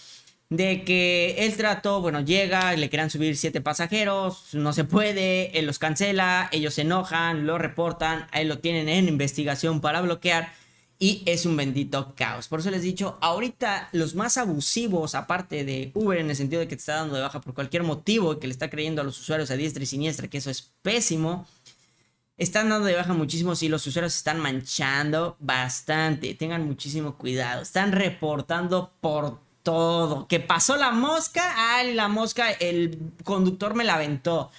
De que el trato, bueno, llega, le quieran subir 7 pasajeros, no se puede, él los cancela, ellos se enojan, lo reportan, ahí lo tienen en investigación para bloquear. Y es un bendito caos. Por eso les he dicho, ahorita los más abusivos, aparte de Uber, en el sentido de que te está dando de baja por cualquier motivo y que le está creyendo a los usuarios a diestra y siniestra, que eso es pésimo, están dando de baja muchísimo y los usuarios se están manchando bastante. Tengan muchísimo cuidado. Están reportando por todo. ¿Que pasó la mosca? Ay, la mosca, el conductor me la aventó.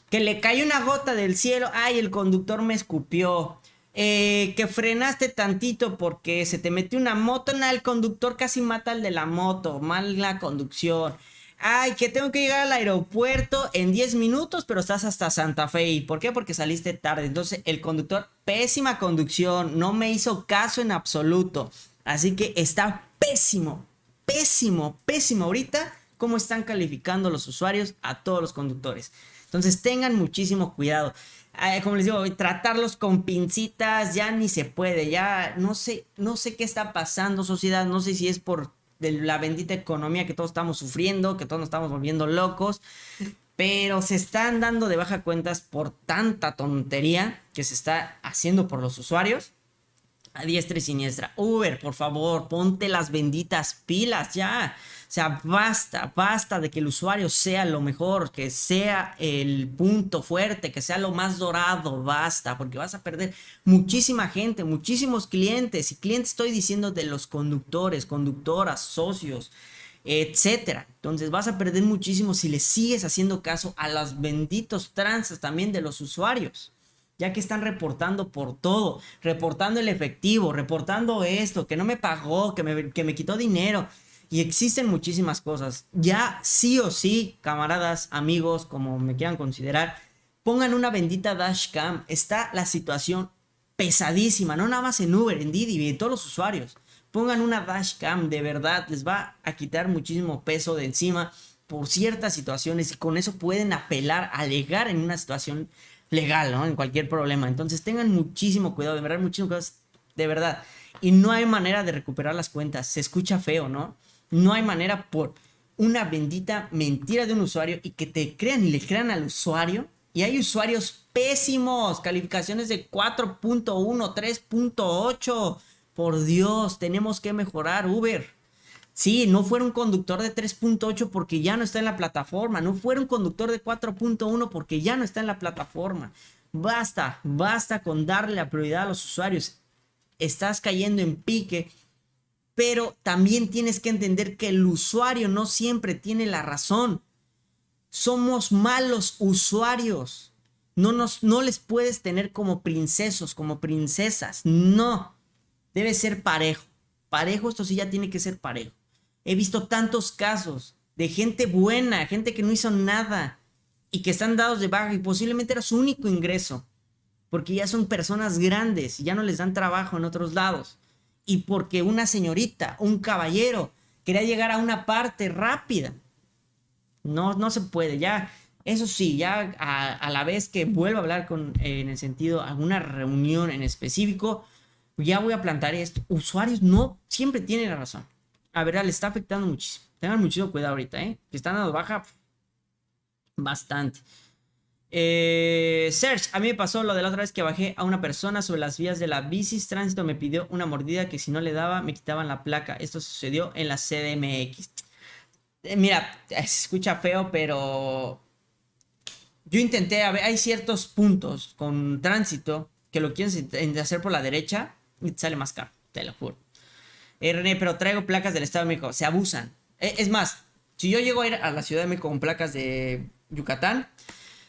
Que le cayó una gota del cielo. Ay, el conductor me escupió. Que frenaste tantito porque se te metió una moto. Nah, el conductor casi mata al de la moto. Mala conducción. Ay, que tengo que llegar al aeropuerto en 10 minutos, pero estás hasta Santa Fe. ¿Por qué? Porque saliste tarde. Entonces, el conductor, pésima conducción. No me hizo caso en absoluto. Así que está pésimo. Pésimo, pésimo. Ahorita, cómo están calificando los usuarios a todos los conductores. Entonces, tengan muchísimo cuidado. Como les digo, tratarlos con pincitas ya ni se puede, ya no sé qué está pasando, sociedad, no sé si es por la bendita economía que todos estamos sufriendo, que todos nos estamos volviendo locos, pero se están dando de baja cuentas por tanta tontería que se está haciendo por los usuarios a diestra y siniestra. Uber, por favor, ponte las benditas pilas ya. O sea, basta de que el usuario sea lo mejor, que sea el punto fuerte, que sea lo más dorado, basta, porque vas a perder muchísima gente, muchísimos clientes, y clientes estoy diciendo de los conductores, conductoras, socios, etcétera. Entonces vas a perder muchísimo si le sigues haciendo caso a los benditos tranzas también de los usuarios. Ya que están reportando por todo, reportando el efectivo, reportando esto, que no me pagó, que me quitó dinero. Y existen muchísimas cosas. Ya sí o sí, camaradas, amigos, como me quieran considerar, pongan una bendita dashcam. Está la situación pesadísima, no nada más en Uber, en Didi y en todos los usuarios. Pongan una dashcam, de verdad, les va a quitar muchísimo peso de encima por ciertas situaciones y con eso pueden apelar, alegar en una situación legal, ¿no? En cualquier problema. Entonces tengan muchísimo cuidado, de verdad, muchísimo cuidado, de verdad. Y no hay manera de recuperar las cuentas. Se escucha feo, ¿no? No hay manera por una bendita mentira de un usuario y que te crean y le crean al usuario. Y hay usuarios pésimos, calificaciones de 4.1, 3.8. Por Dios, tenemos que mejorar Uber. Sí, no fuera un conductor de 3.8 porque ya no está en la plataforma. No fuera un conductor de 4.1 porque ya no está en la plataforma. Basta con darle la prioridad a los usuarios. Estás cayendo en pique, pero también tienes que entender que el usuario no siempre tiene la razón. Somos malos usuarios. No les puedes tener como princesos, como princesas. No. Debe ser parejo. Parejo, esto sí ya tiene que ser parejo. He visto tantos casos de gente buena, gente que no hizo nada y que están dados de baja y posiblemente era su único ingreso. Porque ya son personas grandes y ya no les dan trabajo en otros lados. Y porque una señorita, un caballero, quería llegar a una parte rápida. No se puede, ya. Eso sí, ya a la vez que vuelva a hablar en el sentido, alguna reunión en específico, ya voy a plantar esto. Usuarios no siempre tienen la razón. A ver, le está afectando muchísimo. Tengan muchísimo cuidado ahorita, que están dando baja bastante. Serge, a mí me pasó lo de la otra vez que bajé a una persona sobre las vías de la bicis. Tránsito me pidió una mordida que si no le daba me quitaban la placa. Esto sucedió en la CDMX. Mira, se escucha feo, pero yo intenté, a ver, hay ciertos puntos con tránsito que lo quieres hacer por la derecha y te sale más caro, te lo juro. René, pero traigo placas del Estado de México, se abusan. Es más, si yo llego a ir a la Ciudad de México con placas de Yucatán,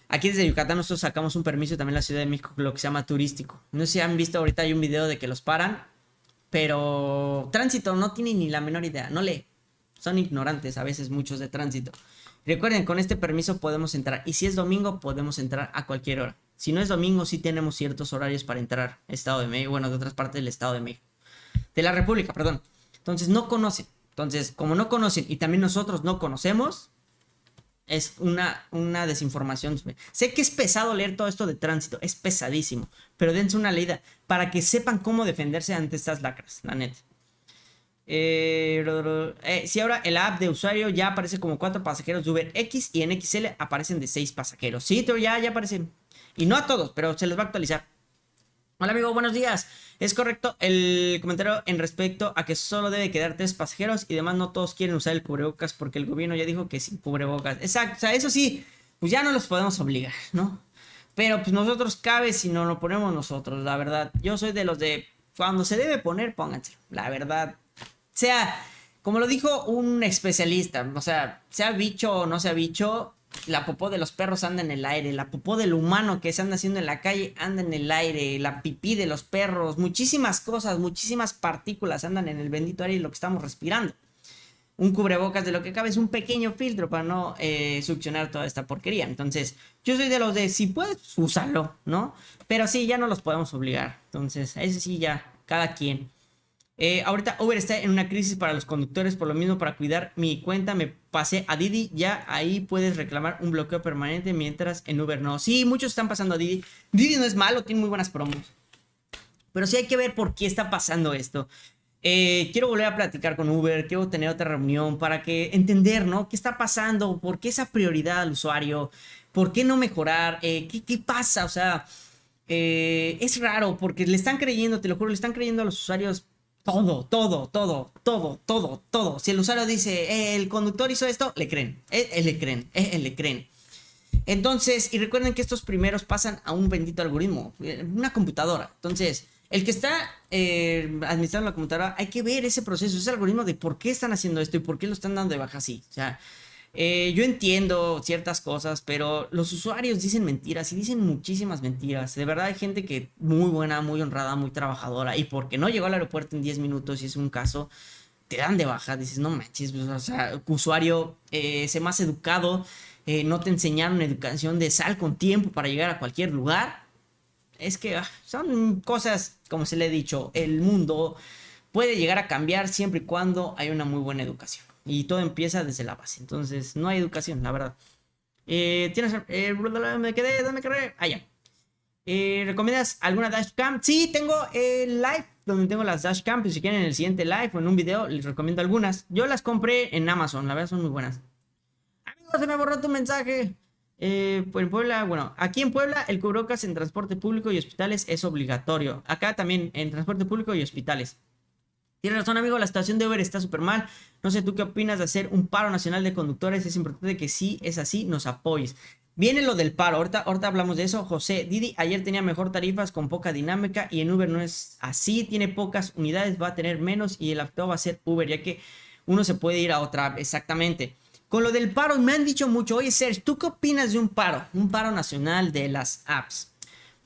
aquí desde Yucatán nosotros sacamos un permiso también en la Ciudad de México, lo que se llama turístico. No sé si han visto, ahorita hay un video de que los paran, pero tránsito no tiene ni la menor idea, no lee. Son ignorantes a veces muchos de tránsito. Recuerden, con este permiso podemos entrar. Y si es domingo, podemos entrar a cualquier hora. Si no es domingo, sí tenemos ciertos horarios para entrar a Estado de México. Bueno, de otras partes del Estado de México. De la República, perdón. Entonces, no conocen. Entonces, como no conocen y también nosotros no conocemos, es una desinformación. Sé que es pesado leer todo esto de tránsito. Es pesadísimo. Pero dense una leída para que sepan cómo defenderse ante estas lacras, la neta. Si ahora el app de usuario ya aparece como 4 pasajeros de Uber X y en XL aparecen de 6 pasajeros. Sí, pero ya aparecen. Y no a todos, pero se les va a actualizar. Hola amigo, buenos días. Es correcto el comentario en respecto a que solo debe quedar 3 pasajeros y demás no todos quieren usar el cubrebocas porque el gobierno ya dijo que sin cubrebocas. Exacto, o sea, eso sí, pues ya no los podemos obligar, ¿no? Pero pues nosotros cabe si no lo ponemos nosotros, la verdad. Yo soy de los de cuando se debe poner, pónganse, la verdad. Sea, como lo dijo un especialista, o sea bicho o no sea bicho, la popó de los perros anda en el aire, la popó del humano que se anda haciendo en la calle anda en el aire, la pipí de los perros, muchísimas cosas, muchísimas partículas andan en el bendito aire y lo que estamos respirando. Un cubrebocas de lo que cabe es un pequeño filtro para no succionar toda esta porquería. Entonces, yo soy de los de, si puedes, úsalo, ¿no? Pero sí, ya no los podemos obligar. Entonces, ese sí ya, cada quien. Ahorita Uber está en una crisis para los conductores, por lo mismo para cuidar mi cuenta me pasé a Didi, ya ahí puedes reclamar un bloqueo permanente mientras en Uber no. Sí, muchos están pasando a Didi. Didi no es malo, tiene muy buenas promos, pero sí hay que ver por qué está pasando esto. Quiero volver a platicar con Uber, quiero tener otra reunión para que entender, ¿no? ¿Qué está pasando? ¿Por qué esa prioridad al usuario? ¿Por qué no mejorar? ¿Qué pasa? O sea, es raro porque le están creyendo, te lo juro, le están creyendo a los usuarios todo. Si el usuario dice, el conductor hizo esto, le creen. Le creen. Entonces, y recuerden que estos primeros pasan a un bendito algoritmo, una computadora. Entonces, el que está administrando la computadora, hay que ver ese proceso, ese algoritmo de por qué están haciendo esto y por qué lo están dando de baja así. O sea, yo entiendo ciertas cosas, pero los usuarios dicen mentiras y dicen muchísimas mentiras. De verdad hay gente que muy buena, muy honrada, muy trabajadora y porque no llegó al aeropuerto en 10 minutos y es un caso, te dan de baja. Dices, no manches, o sea, usuario, sé más educado, no te enseñaron educación de sal con tiempo para llegar a cualquier lugar. Es que son cosas, como se le he dicho, el mundo puede llegar a cambiar siempre y cuando hay una muy buena educación. Y todo empieza desde la base. Entonces, no hay educación, la verdad. ¿Tienes... me quedé, ¿dónde me quedé? Ah, ya. ¿Recomiendas alguna dashcam? Sí, tengo el live donde tengo las dashcam. Pues si quieren en el siguiente live o en un video, les recomiendo algunas. Yo las compré en Amazon, la verdad son muy buenas. Amigos, se me borró tu mensaje. Pues en Puebla, bueno, aquí en Puebla el cubrebocas en transporte público y hospitales es obligatorio. Acá también en transporte público y hospitales. Tienes razón, amigo, la situación de Uber está súper mal. No sé tú qué opinas de hacer un paro nacional de conductores. Es importante que si es así, nos apoyes. Viene lo del paro, ahorita hablamos de eso. José, Didi ayer tenía mejor tarifas con poca dinámica y en Uber no es así. Tiene pocas unidades, va a tener menos y el afectado va a ser Uber, ya que uno se puede ir a otra. Exactamente. Con lo del paro, me han dicho mucho. Oye, Serge, ¿tú qué opinas de un paro? Un paro nacional de las apps.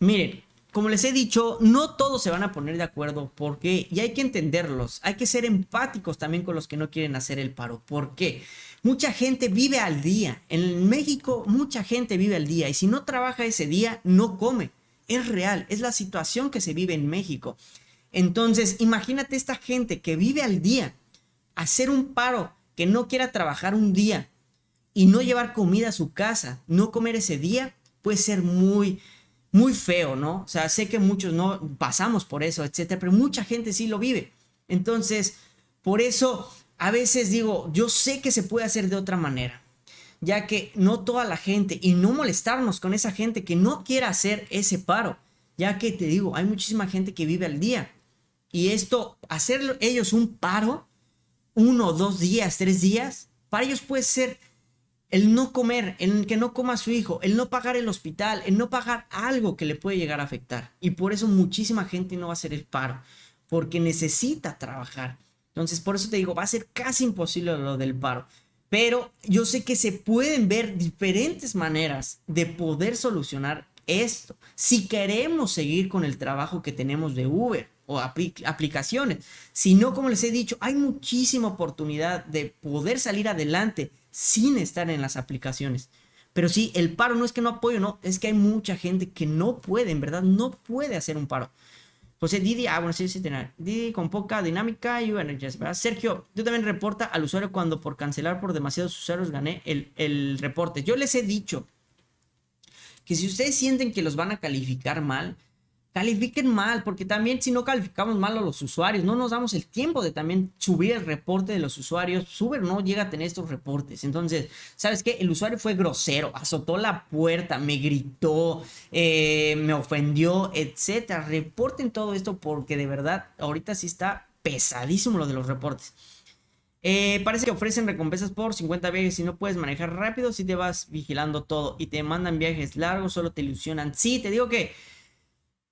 Miren, como les he dicho, no todos se van a poner de acuerdo. ¿Por qué? Y hay que entenderlos. Hay que ser empáticos también con los que no quieren hacer el paro. ¿Por qué? Mucha gente vive al día. En México, mucha gente vive al día. Y si no trabaja ese día, no come. Es real. Es la situación que se vive en México. Entonces, imagínate esta gente que vive al día. Hacer un paro, que no quiera trabajar un día y no llevar comida a su casa, no comer ese día, puede ser muy feo, ¿no? O sea, sé que muchos no pasamos por eso, etcétera, pero mucha gente sí lo vive. Entonces, por eso a veces digo, yo sé que se puede hacer de otra manera, ya que no toda la gente, y no molestarnos con esa gente que no quiera hacer ese paro, ya que te digo, hay muchísima gente que vive al día y esto, hacer ellos un paro 1, 2 días, 3 días, para ellos puede ser El no comer, el que no coma a su hijo, el no pagar el hospital, el no pagar algo que le puede llegar a afectar. Y por eso muchísima gente no va a hacer el paro, porque necesita trabajar. Entonces, por eso te digo, va a ser casi imposible lo del paro. Pero yo sé que se pueden ver diferentes maneras de poder solucionar esto. Si queremos seguir con el trabajo que tenemos de Uber o aplicaciones. Si no, como les he dicho, hay muchísima oportunidad de poder salir adelante sin estar en las aplicaciones. Pero sí, el paro no es que no apoyo, no, es que hay mucha gente que no puede, en verdad, no puede hacer un paro. José Didi, bueno, sí, Didi con poca dinámica y bueno, ya ¿verdad? Sergio, tú también reporta al usuario cuando por cancelar por demasiados usuarios gané el reporte. Yo les he dicho que si ustedes sienten que los van a calificar mal, califiquen mal, porque también si no calificamos mal a los usuarios, no nos damos el tiempo de también subir el reporte de los usuarios. Uber no llega a tener estos reportes. Entonces, ¿sabes qué? El usuario fue grosero, azotó la puerta, me gritó, me ofendió, etcétera. Reporten todo esto porque de verdad ahorita sí está pesadísimo lo de los reportes. Parece que ofrecen recompensas por 50 viajes si no puedes manejar rápido, si te vas vigilando todo y te mandan viajes largos, solo te ilusionan. Sí, te digo que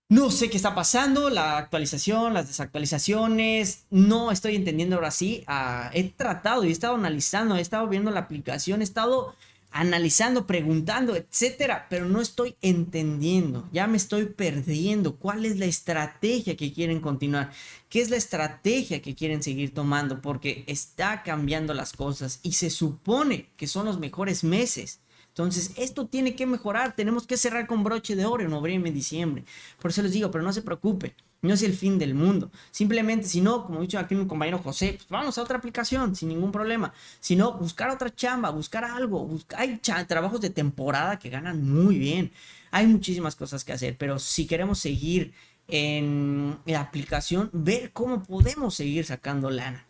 no sé qué está pasando, la actualización, las desactualizaciones, no estoy entendiendo ahora sí. He tratado y he estado analizando, he estado viendo la aplicación, he estado analizando, preguntando, etcétera, pero no estoy entendiendo, ya me estoy perdiendo. ¿Cuál es la estrategia que quieren continuar? ¿Qué es la estrategia que quieren seguir tomando? Porque está cambiando las cosas y se supone que son los mejores meses. Entonces, esto tiene que mejorar. Tenemos que cerrar con broche de oro en noviembre y diciembre. Por eso les digo, pero no se preocupe. No es el fin del mundo. Simplemente, si no, como ha dicho aquí mi compañero José, pues vamos a otra aplicación sin ningún problema. Si no, buscar otra chamba, buscar algo. Hay trabajos de temporada que ganan muy bien. Hay muchísimas cosas que hacer, pero si queremos seguir en la aplicación, ver cómo podemos seguir sacando lana.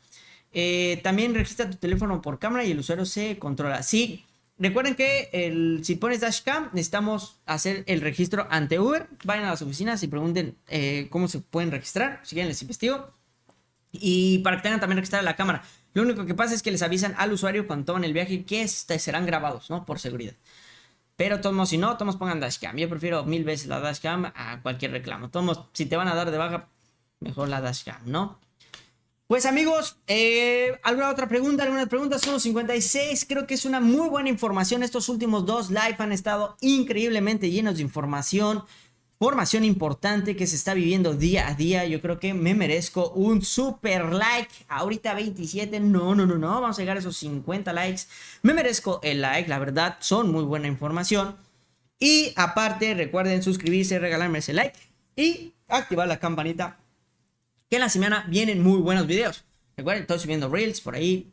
También registra tu teléfono por cámara y el usuario se controla. Sí. Recuerden que si pones Dashcam, necesitamos hacer el registro ante Uber. Vayan a las oficinas y pregunten cómo se pueden registrar. Si quieren les investigo. Y para que tengan también registrada la cámara. Lo único que pasa es que les avisan al usuario cuando toman el viaje que serán grabados, ¿no? Por seguridad. Pero todos, si no, todos pongan Dashcam. Yo prefiero 1000 veces la Dashcam a cualquier reclamo. Todos, si te van a dar de baja, mejor la Dashcam, ¿no? Pues amigos, ¿alguna otra pregunta? ¿Alguna pregunta? Son los 56. Creo que es una muy buena información. Estos últimos dos live han estado increíblemente llenos de información. Formación importante que se está viviendo día a día. Yo creo que me merezco un super like. Ahorita 27. No. Vamos a llegar a esos 50 likes. Me merezco el like, la verdad. Son muy buena información. Y aparte, recuerden suscribirse, regalarme ese like y activar la campanita, que en la semana vienen muy buenos videos. Recuerden, estoy subiendo reels por ahí,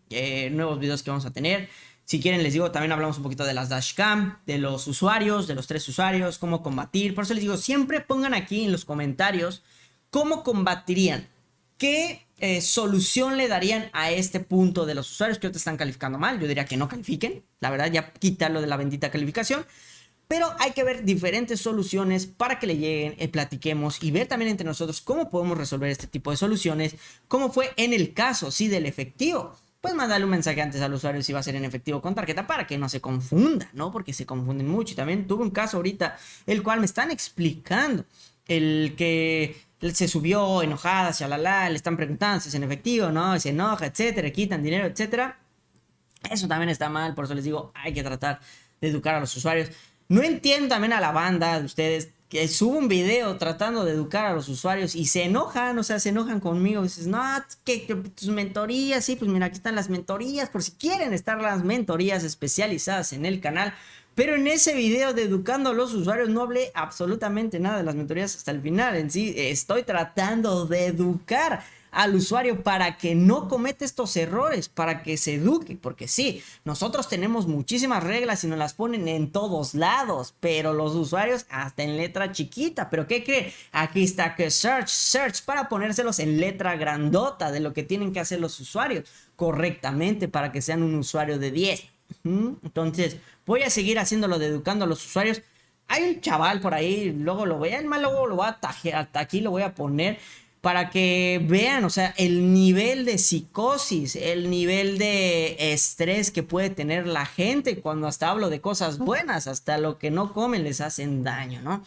nuevos videos que vamos a tener. Si quieren les digo, también hablamos un poquito de las dashcam, de los usuarios, de los 3 usuarios, cómo combatir. Por eso les digo, siempre pongan aquí en los comentarios cómo combatirían, qué solución le darían a este punto de los usuarios que ahorita están calificando mal. Yo diría que no califiquen, la verdad, ya quítalo de la bendita calificación. Pero hay que ver diferentes soluciones para que le lleguen, platiquemos y ver también entre nosotros cómo podemos resolver este tipo de soluciones. Como fue en el caso, sí, del efectivo. Pues mandarle un mensaje antes al usuario si va a ser en efectivo con tarjeta para que no se confunda, ¿no? Porque se confunden mucho. Y también tuve un caso ahorita, el cual me están explicando. El que se subió enojada, shalala, le están preguntando si es en efectivo, ¿no? Se enoja, etcétera, quitan dinero, etcétera. Eso también está mal, por eso les digo, hay que tratar de educar a los usuarios. No entiendo también a la banda de ustedes que subo un video tratando de educar a los usuarios y se enojan, o sea, se enojan conmigo. Dices, no, que tus mentorías, sí, pues mira, aquí están las mentorías, por si quieren estar las mentorías especializadas en el canal. Pero en ese video de educando a los usuarios no hablé absolutamente nada de las mentorías hasta el final. En sí, estoy tratando de educar al usuario para que no cometa estos errores, para que se eduque, porque sí, nosotros tenemos muchísimas reglas y nos las ponen en todos lados, pero los usuarios hasta en letra chiquita. ¿Pero qué creen? Aquí está que search para ponérselos en letra grandota de lo que tienen que hacer los usuarios correctamente para que sean un usuario de 10. Entonces voy a seguir haciéndolo de educando a los usuarios. Hay un chaval por ahí, luego lo voy a tajear, hasta aquí lo voy a poner. para que vean, o sea, el nivel de psicosis, el nivel de estrés que puede tener la gente cuando hasta hablo de cosas buenas, hasta lo que no comen les hacen daño, ¿no?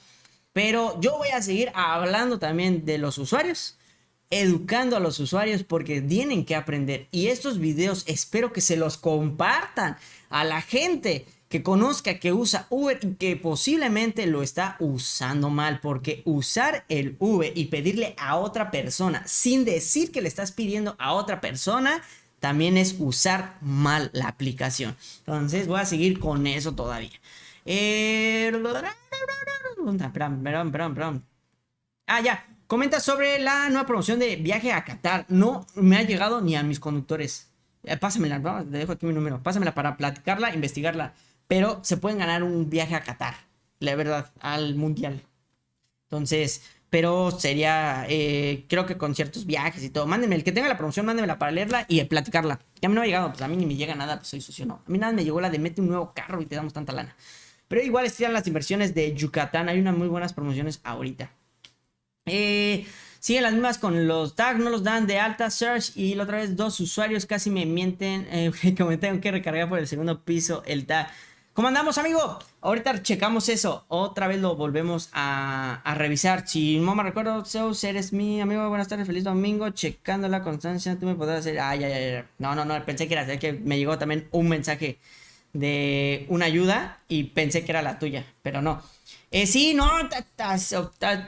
Pero yo voy a seguir hablando también de los usuarios, educando a los usuarios porque tienen que aprender. Y estos videos espero que se los compartan a la gente que conozca que usa Uber y que posiblemente lo está usando mal, porque usar el Uber y pedirle a otra persona sin decir que le estás pidiendo a otra persona también es usar mal la aplicación. Entonces voy a seguir con eso todavía. Perdón. Ah, ya. Comenta sobre la nueva promoción de viaje a Qatar. No me ha llegado ni a mis conductores. Pásamela, ¿no? Le dejo aquí mi número. Pásamela para platicarla, investigarla. Pero se pueden ganar un viaje a Qatar. La verdad, al mundial. Entonces, pero sería, creo que con ciertos viajes y todo. Mándenme, el que tenga la promoción, mándenmela para leerla y platicarla. Ya a mí no ha llegado, pues a mí ni me llega nada, pues soy socio, no. A mí nada me llegó la de mete un nuevo carro y te damos tanta lana. Pero igual estiran las inversiones de Yucatán. Hay unas muy buenas promociones ahorita. Siguen las mismas con los tags, no los dan de alta search. Y la otra vez 2 usuarios casi me mienten. Como tengo que recargar por el segundo piso el tag. ¿Cómo andamos, amigo? Ahorita checamos eso. Otra vez lo volvemos a revisar. Si no me recuerdo, Zeus, eres mi amigo. Buenas tardes, feliz domingo. Checando la constancia, tú me podrás hacer. Ya. No, pensé que era. Es que me llegó también un mensaje de una ayuda y pensé que era la tuya, pero no. Sí, no,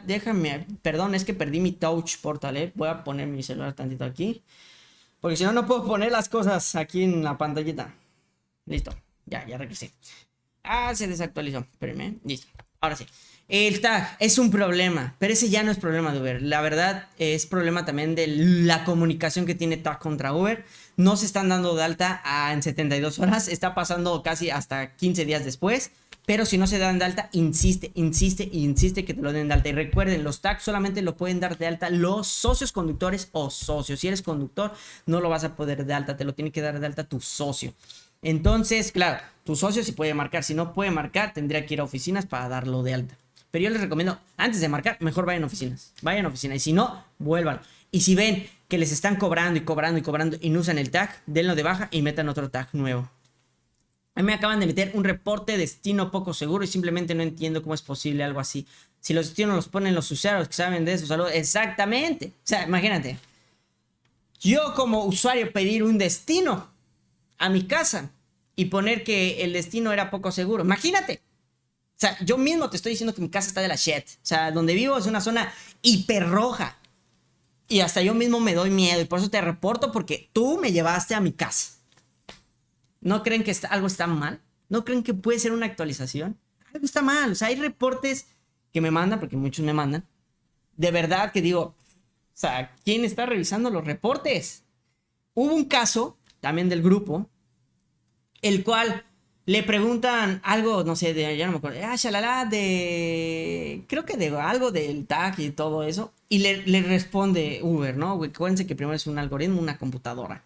déjame, perdón, es que perdí mi touch portal, voy a poner mi celular tantito aquí, porque si no, no puedo poner las cosas aquí en la pantallita. Listo, ya regresé. Se desactualizó, espérenme, listo, ahora sí. El tag es un problema, pero ese ya no es problema de Uber. La verdad es problema también de la comunicación que tiene tag contra Uber. No se están dando de alta en 72 horas, está pasando casi hasta 15 días después. Pero si no se dan de alta, insiste que te lo den de alta. Y recuerden, los tags solamente lo pueden dar de alta los socios conductores o socios. Si eres conductor, no lo vas a poder de alta, te lo tiene que dar de alta tu socio. Entonces, claro, tu socio sí puede marcar. Si no puede marcar, tendría que ir a oficinas para darlo de alta. Pero yo les recomiendo, antes de marcar, mejor vayan a oficinas. Vayan a oficinas. Y si no, vuelvan. Y si ven que les están cobrando y no usan el tag, denlo de baja y metan otro tag nuevo. A mí me acaban de meter un reporte de destino poco seguro y simplemente no entiendo cómo es posible algo así. Si los destinos los ponen los usuarios que saben de eso, salud. Exactamente. O sea, imagínate. Yo como usuario pedir un destino a mi casa y poner que el destino era poco seguro. Imagínate. O sea, yo mismo te estoy diciendo que mi casa está de la shit. O sea, donde vivo es una zona hiper roja. Y hasta yo mismo me doy miedo y por eso te reporto porque tú me llevaste a mi casa. ¿No creen que algo está mal? ¿No creen que puede ser una actualización? Algo está mal. O sea, hay reportes que me mandan, porque muchos me mandan. De verdad que digo, o sea, ¿quién está revisando los reportes? Hubo un caso, también del grupo, el cual le preguntan algo, no sé, ya no me acuerdo, creo que de algo del tag y todo eso, y le responde Uber, ¿no? Acuérdense que primero es un algoritmo, una computadora.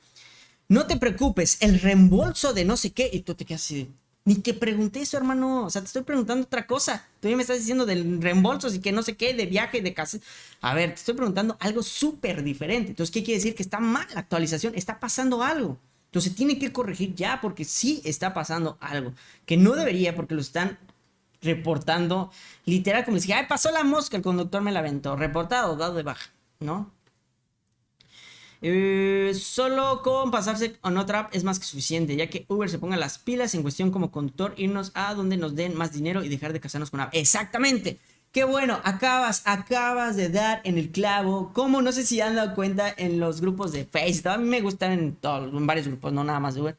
No te preocupes, el reembolso de no sé qué. Y tú te quedas así, ni te pregunté eso, hermano. O sea, te estoy preguntando otra cosa. Tú ya me estás diciendo del reembolso y que no sé qué, de viaje, de casa. A ver, te estoy preguntando algo súper diferente. Entonces, ¿qué quiere decir? Que está mal la actualización, está pasando algo. Entonces, tiene que corregir ya porque sí está pasando algo. Que no debería porque lo están reportando literal como decía, pasó la mosca, el conductor me la aventó. Reportado, dado de baja, ¿no? Solo con pasarse en otra app es más que suficiente, ya que Uber se ponga las pilas en cuestión como conductor, irnos a donde nos den más dinero y dejar de casarnos con app. Exactamente. Qué bueno, acabas de dar en el clavo. Como no sé si han dado cuenta en los grupos de Facebook. A mí me gustan en varios grupos, no nada más de Uber.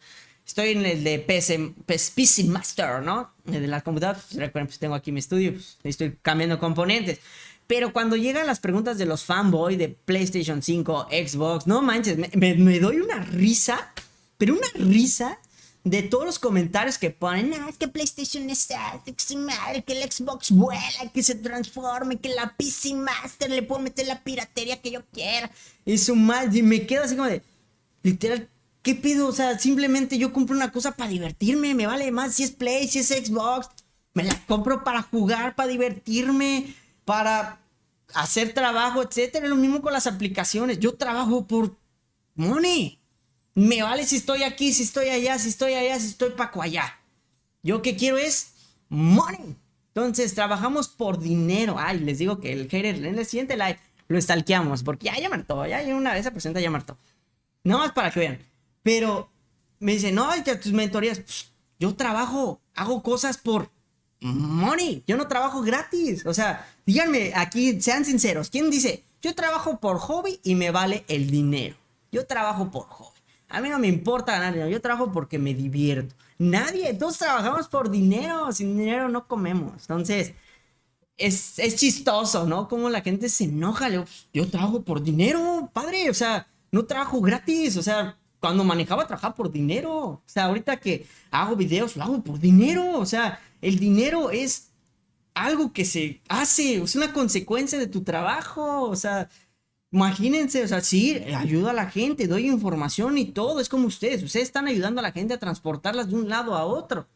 Estoy en el de PC Master, ¿no? El de las computadoras. Recuerden, pues tengo aquí mi estudio, pues, estoy cambiando componentes. Pero cuando llegan las preguntas de los fanboy de PlayStation 5, Xbox, no manches, me doy una risa, pero una risa de todos los comentarios que ponen. No, es que PlayStation es mal, que el Xbox vuela, que se transforme, que la PC Master le puedo meter la piratería que yo quiera. Es un mal, y me quedo así como de, literal, ¿qué pido? O sea, simplemente yo compro una cosa para divertirme, me vale más si es Play, si es Xbox. Me la compro para jugar, para divertirme, para hacer trabajo, etcétera. Es lo mismo con las aplicaciones. Yo trabajo por money. Me vale si estoy aquí, si estoy allá, si estoy allá, si estoy paco allá. Yo que quiero es money. Entonces, trabajamos por dinero. Ay, les digo que el hater en el siguiente live lo stalkeamos, porque ya me hartó. Ya una vez esa presenta ya me hartó. No más para que vean. Pero me dice, no, que tus mentorías. Pues, yo trabajo, hago cosas por money. Yo no trabajo gratis. O sea, díganme aquí, sean sinceros. ¿Quién dice, yo trabajo por hobby y me vale el dinero? Yo trabajo por hobby. A mí no me importa ganar dinero. Yo trabajo porque me divierto. Nadie, todos trabajamos por dinero. Sin dinero no comemos. Entonces, es chistoso, ¿no? Como la gente se enoja. Yo trabajo por dinero, padre. O sea, no trabajo gratis. O sea, cuando manejaba trabajaba por dinero. O sea, ahorita que hago videos, lo hago por dinero. O sea, el dinero es algo que se hace. Es una consecuencia de tu trabajo. O sea, imagínense, o sea, sí, ayudo a la gente, doy información y todo. Es como ustedes están ayudando a la gente a transportarlas de un lado a otro.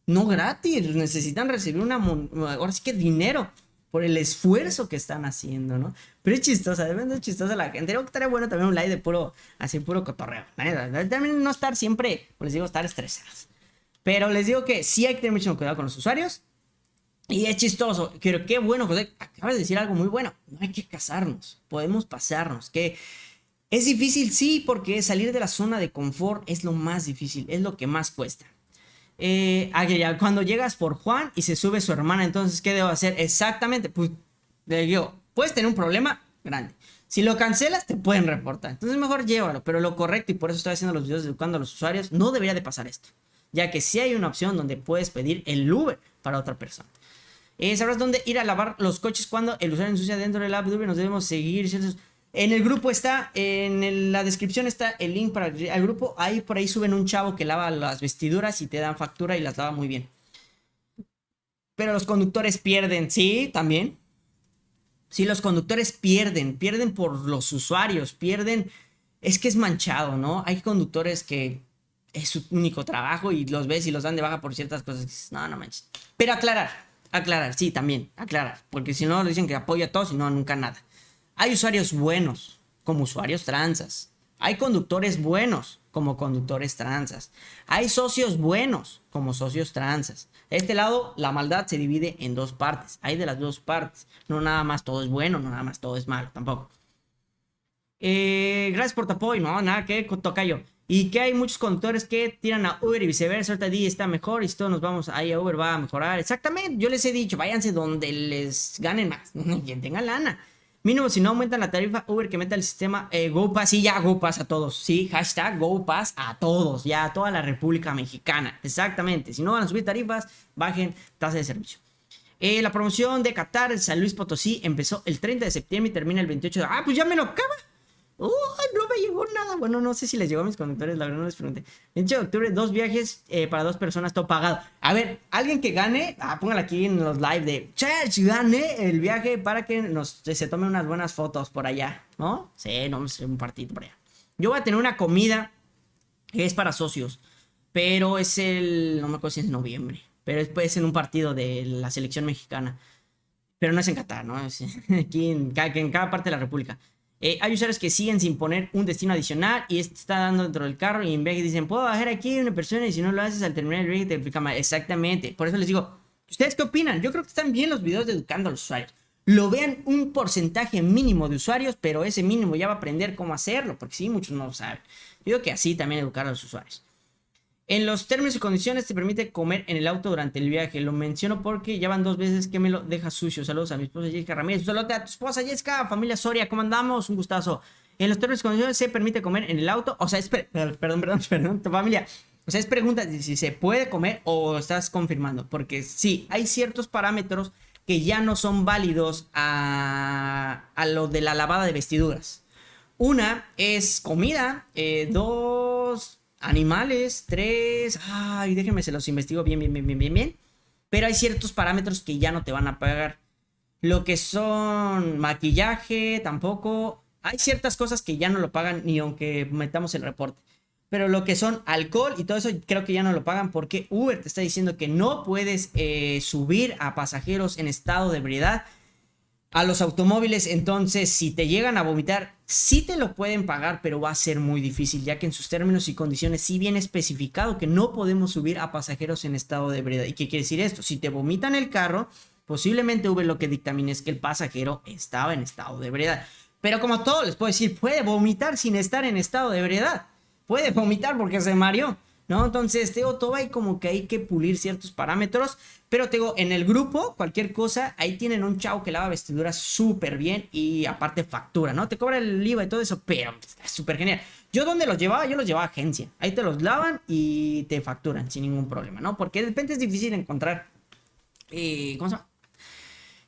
No gratis, necesitan recibir ahora sí que dinero por el esfuerzo que están haciendo, ¿no? Pero es chistosa, deben de chistosa la gente. Creo que estaría bueno también un live de puro, así puro cotorreo. También no estar siempre, pues les digo, estar estresados. Pero les digo que sí hay que tener mucho cuidado con los usuarios. Y es chistoso, pero qué bueno, José, acabas de decir algo muy bueno. No hay que casarnos, podemos pasarnos. Que es difícil, sí, porque salir de la zona de confort es lo más difícil, es lo que más cuesta. Cuando llegas por Juan y se sube su hermana, entonces, ¿qué debo hacer? Exactamente, pues, le digo, puedes tener un problema grande. Si lo cancelas, te pueden reportar. Entonces, mejor llévalo, pero lo correcto, y por eso estoy haciendo los videos educando a los usuarios, no debería de pasar esto. Ya que sí hay una opción donde puedes pedir el Uber para otra persona. Sabrás dónde ir a lavar los coches cuando el usuario ensucia dentro del app de Uber. Nos debemos seguir. En el grupo está, la descripción está el link para el grupo. Ahí por ahí suben un chavo que lava las vestiduras y te dan factura y las lava muy bien. Pero los conductores pierden, sí, también. Sí, los conductores pierden por los usuarios, pierden. Es que es manchado, ¿no? Hay conductores que es su único trabajo y los ves y los dan de baja por ciertas cosas. No manches. Pero aclarar, sí, también, aclarar. Porque si no, dicen que apoya a todos y no, nunca nada. Hay usuarios buenos, como usuarios transas. Hay conductores buenos, como conductores transas. Hay socios buenos, como socios transas. De este lado, la maldad se divide en dos partes. Hay de las dos partes. No nada más todo es bueno, no nada más todo es malo, tampoco. Gracias por tu apoyo. No, nada, que tocayo. Y que hay muchos conductores que tiran a Uber y viceversa. Ahorita Didi está mejor y si todos nos vamos ahí a Uber va a mejorar. Exactamente, yo les he dicho, váyanse donde les ganen más. Quien tenga lana. Mínimo, si no aumentan la tarifa, Uber que meta el sistema GoPass. Sí, ya GoPass a todos. Sí, hashtag GoPass a todos. Ya a toda la República Mexicana. Exactamente. Si no van a subir tarifas, bajen tasa de servicio. La promoción de Qatar, San Luis Potosí, empezó el 30 de septiembre y termina el 28 de... Ah, pues ya me lo acaba. No me llegó nada. Bueno, no sé si les llegó a mis conductores, la verdad no les pregunté. 28 de octubre, 2 viajes para 2 personas, todo pagado. A ver, alguien que gane, póngala aquí en los live de Church, gane el viaje para que se tomen unas buenas fotos por allá, ¿no? Sí, no, un partido por allá. Yo voy a tener una comida que es para socios, pero es no me acuerdo si es en noviembre, pero es en un partido de la selección mexicana. Pero no es en Qatar, ¿no? Es aquí en cada parte de la República. Hay usuarios que siguen sin poner un destino adicional y está dando dentro del carro y en viaje dicen, puedo bajar aquí una persona y si no lo haces al terminar el viaje te explica mal. Exactamente, por eso les digo, ¿ustedes qué opinan? Yo creo que están bien los videos de educando a los usuarios. Lo vean un porcentaje mínimo de usuarios, pero ese mínimo ya va a aprender cómo hacerlo, porque sí, muchos no lo saben. Yo creo que así también educar a los usuarios. En los términos y condiciones te permite comer en el auto durante el viaje. Lo menciono porque ya van 2 veces que me lo deja sucio. Saludos a mi esposa Jessica Ramírez. Saludos a tu esposa Jessica, familia Soria. ¿Cómo andamos? Un gustazo. En los términos y condiciones se permite comer en el auto. O sea, perdón, tu familia. O sea, es pregunta si se puede comer o estás confirmando. Porque sí, hay ciertos parámetros que ya no son válidos a lo de la lavada de vestiduras. Una es comida. 2... animales, 3, ay, déjenme se los investigo bien. Pero hay ciertos parámetros que ya no te van a pagar. Lo que son maquillaje, tampoco. Hay ciertas cosas que ya no lo pagan ni aunque metamos el reporte. Pero lo que son alcohol y todo eso creo que ya no lo pagan porque Uber te está diciendo que no puedes subir a pasajeros en estado de ebriedad a los automóviles. Entonces, si te llegan a vomitar, sí te lo pueden pagar, pero va a ser muy difícil, ya que en sus términos y condiciones sí viene especificado que no podemos subir a pasajeros en estado de ebriedad. ¿Y qué quiere decir esto? Si te vomitan el carro, posiblemente Uber lo que dictamine es que el pasajero estaba en estado de ebriedad. Pero como todo, les puedo decir, puede vomitar sin estar en estado de ebriedad. Puede vomitar porque se mareó, ¿no? Entonces, te digo, todo hay como que hay que pulir ciertos parámetros. Pero te digo, en el grupo, cualquier cosa, ahí tienen un chavo que lava vestiduras súper bien y aparte factura, ¿no? Te cobra el IVA y todo eso, pero es súper genial. Yo donde los llevaba, yo los llevaba a agencia. Ahí te los lavan y te facturan sin ningún problema, ¿no? Porque de repente es difícil encontrar, ¿cómo se llama?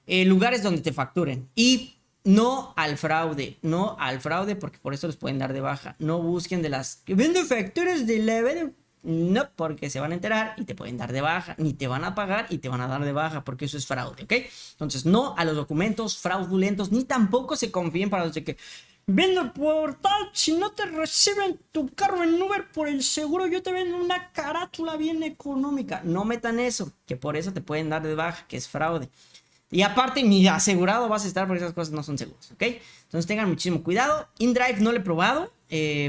Lugares donde te facturen. Y no al fraude, no al fraude, porque por eso los pueden dar de baja. No busquen de las que venden facturas de la... No, porque se van a enterar y te pueden dar de baja, ni te van a pagar y te van a dar de baja, porque eso es fraude, ¿ok? Entonces, no a los documentos fraudulentos, ni tampoco se confíen para los de que vendo por tal, si no te reciben tu carro en Uber por el seguro, yo te vendo una carátula bien económica. No metan eso, que por eso te pueden dar de baja, que es fraude. Y aparte, ni asegurado vas a estar porque esas cosas no son seguras, ¿ok? Entonces tengan muchísimo cuidado. InDrive no lo he probado.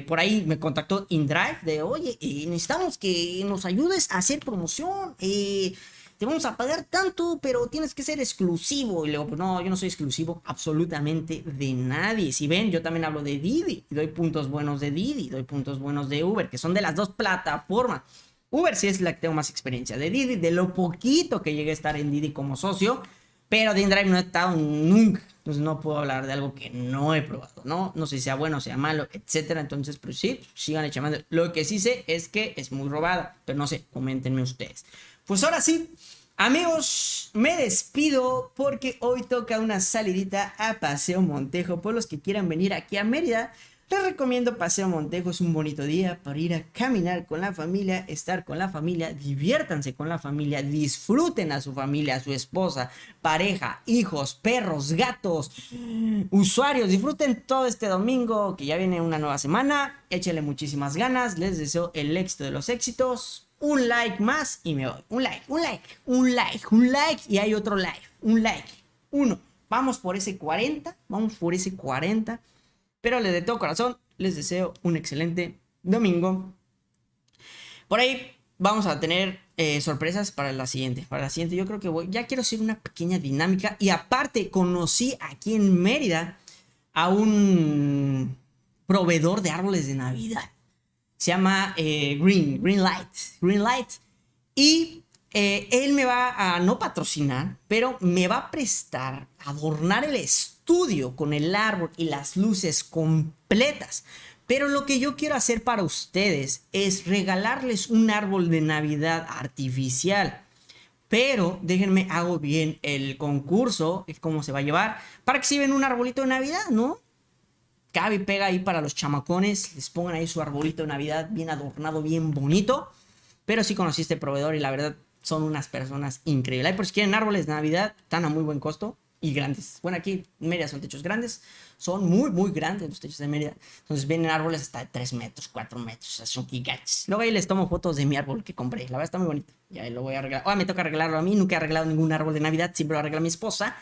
Por ahí me contactó InDrive de, oye, necesitamos que nos ayudes a hacer promoción. Te vamos a pagar tanto, pero tienes que ser exclusivo. Y luego, pues no, yo no soy exclusivo absolutamente de nadie. Si ven, yo también hablo de Didi. Y doy puntos buenos de Didi, doy puntos buenos de Uber, que son de las dos plataformas. Uber sí es la que tengo más experiencia. De Didi, de lo poquito que llegué a estar en Didi como socio. Pero de InDrive no he estado nunca. Entonces no puedo hablar de algo que no he probado, ¿no? No sé si sea bueno, sea malo, etcétera. Entonces, pues sí, sigan echando. Lo que sí sé es que es muy robada. Pero no sé, coméntenme ustedes. Pues ahora sí, amigos, me despido porque hoy toca una salidita a Paseo Montejo. Por los que quieran venir aquí a Mérida, les recomiendo Paseo Montejo. Es un bonito día para ir a caminar con la familia, estar con la familia, diviértanse con la familia, disfruten a su familia, a su esposa, pareja, hijos, perros, gatos, usuarios. Disfruten todo este domingo que ya viene una nueva semana. Échenle muchísimas ganas. Les deseo el éxito de los éxitos. Un like más y me voy. Un like, un like, un like, un like y hay otro like. Un like. Uno. Vamos por ese 40. Vamos por ese 40. Pero de todo corazón les deseo un excelente domingo. Por ahí vamos a tener sorpresas para la siguiente. Para la siguiente yo creo que ya quiero hacer una pequeña dinámica. Y aparte conocí aquí en Mérida a un proveedor de árboles de Navidad. Se llama Green Light. Y él me va a no patrocinar, pero me va a prestar, adornar el estudio con el árbol y las luces completas. Pero lo que yo quiero hacer para ustedes es regalarles un árbol de Navidad artificial. Pero déjenme, hago bien el concurso, cómo se va a llevar, para que si ven un arbolito de Navidad, ¿no? Cabe y pega ahí para los chamacones, les pongan ahí su arbolito de Navidad bien adornado, bien bonito. Pero sí conocí a este proveedor y la verdad son unas personas increíbles. Ahí por si quieren árboles de Navidad, están a muy buen costo y grandes. Bueno, aquí en Mérida son techos grandes, son muy grandes los techos de Mérida. Entonces vienen árboles hasta de 3 metros, 4 metros, o sea, son gigantes. Luego ahí les tomo fotos de mi árbol que compré, la verdad está muy bonito. Ya lo voy a arreglar. Ahora me toca arreglarlo a mí, nunca he arreglado ningún árbol de Navidad, siempre lo arregla mi esposa.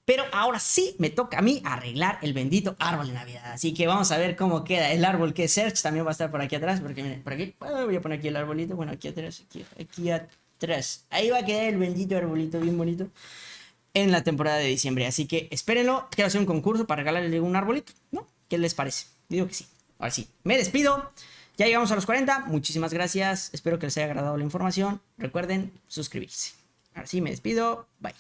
Pero ahora sí me toca a mí arreglar el bendito árbol de Navidad. Así que vamos a ver cómo queda el árbol que Serge también va a estar por aquí atrás. Porque miren, por aquí, voy a poner aquí el arbolito. Bueno, aquí atrás, aquí atrás. Ahí va a quedar el bendito arbolito bien bonito en la temporada de diciembre. Así que espérenlo. Quiero hacer un concurso para regalarle un arbolito, ¿no? ¿Qué les parece? Digo que sí. Ahora sí, me despido. Ya llegamos a los 40. Muchísimas gracias. Espero que les haya agradado la información. Recuerden suscribirse. Ahora sí, me despido. Bye.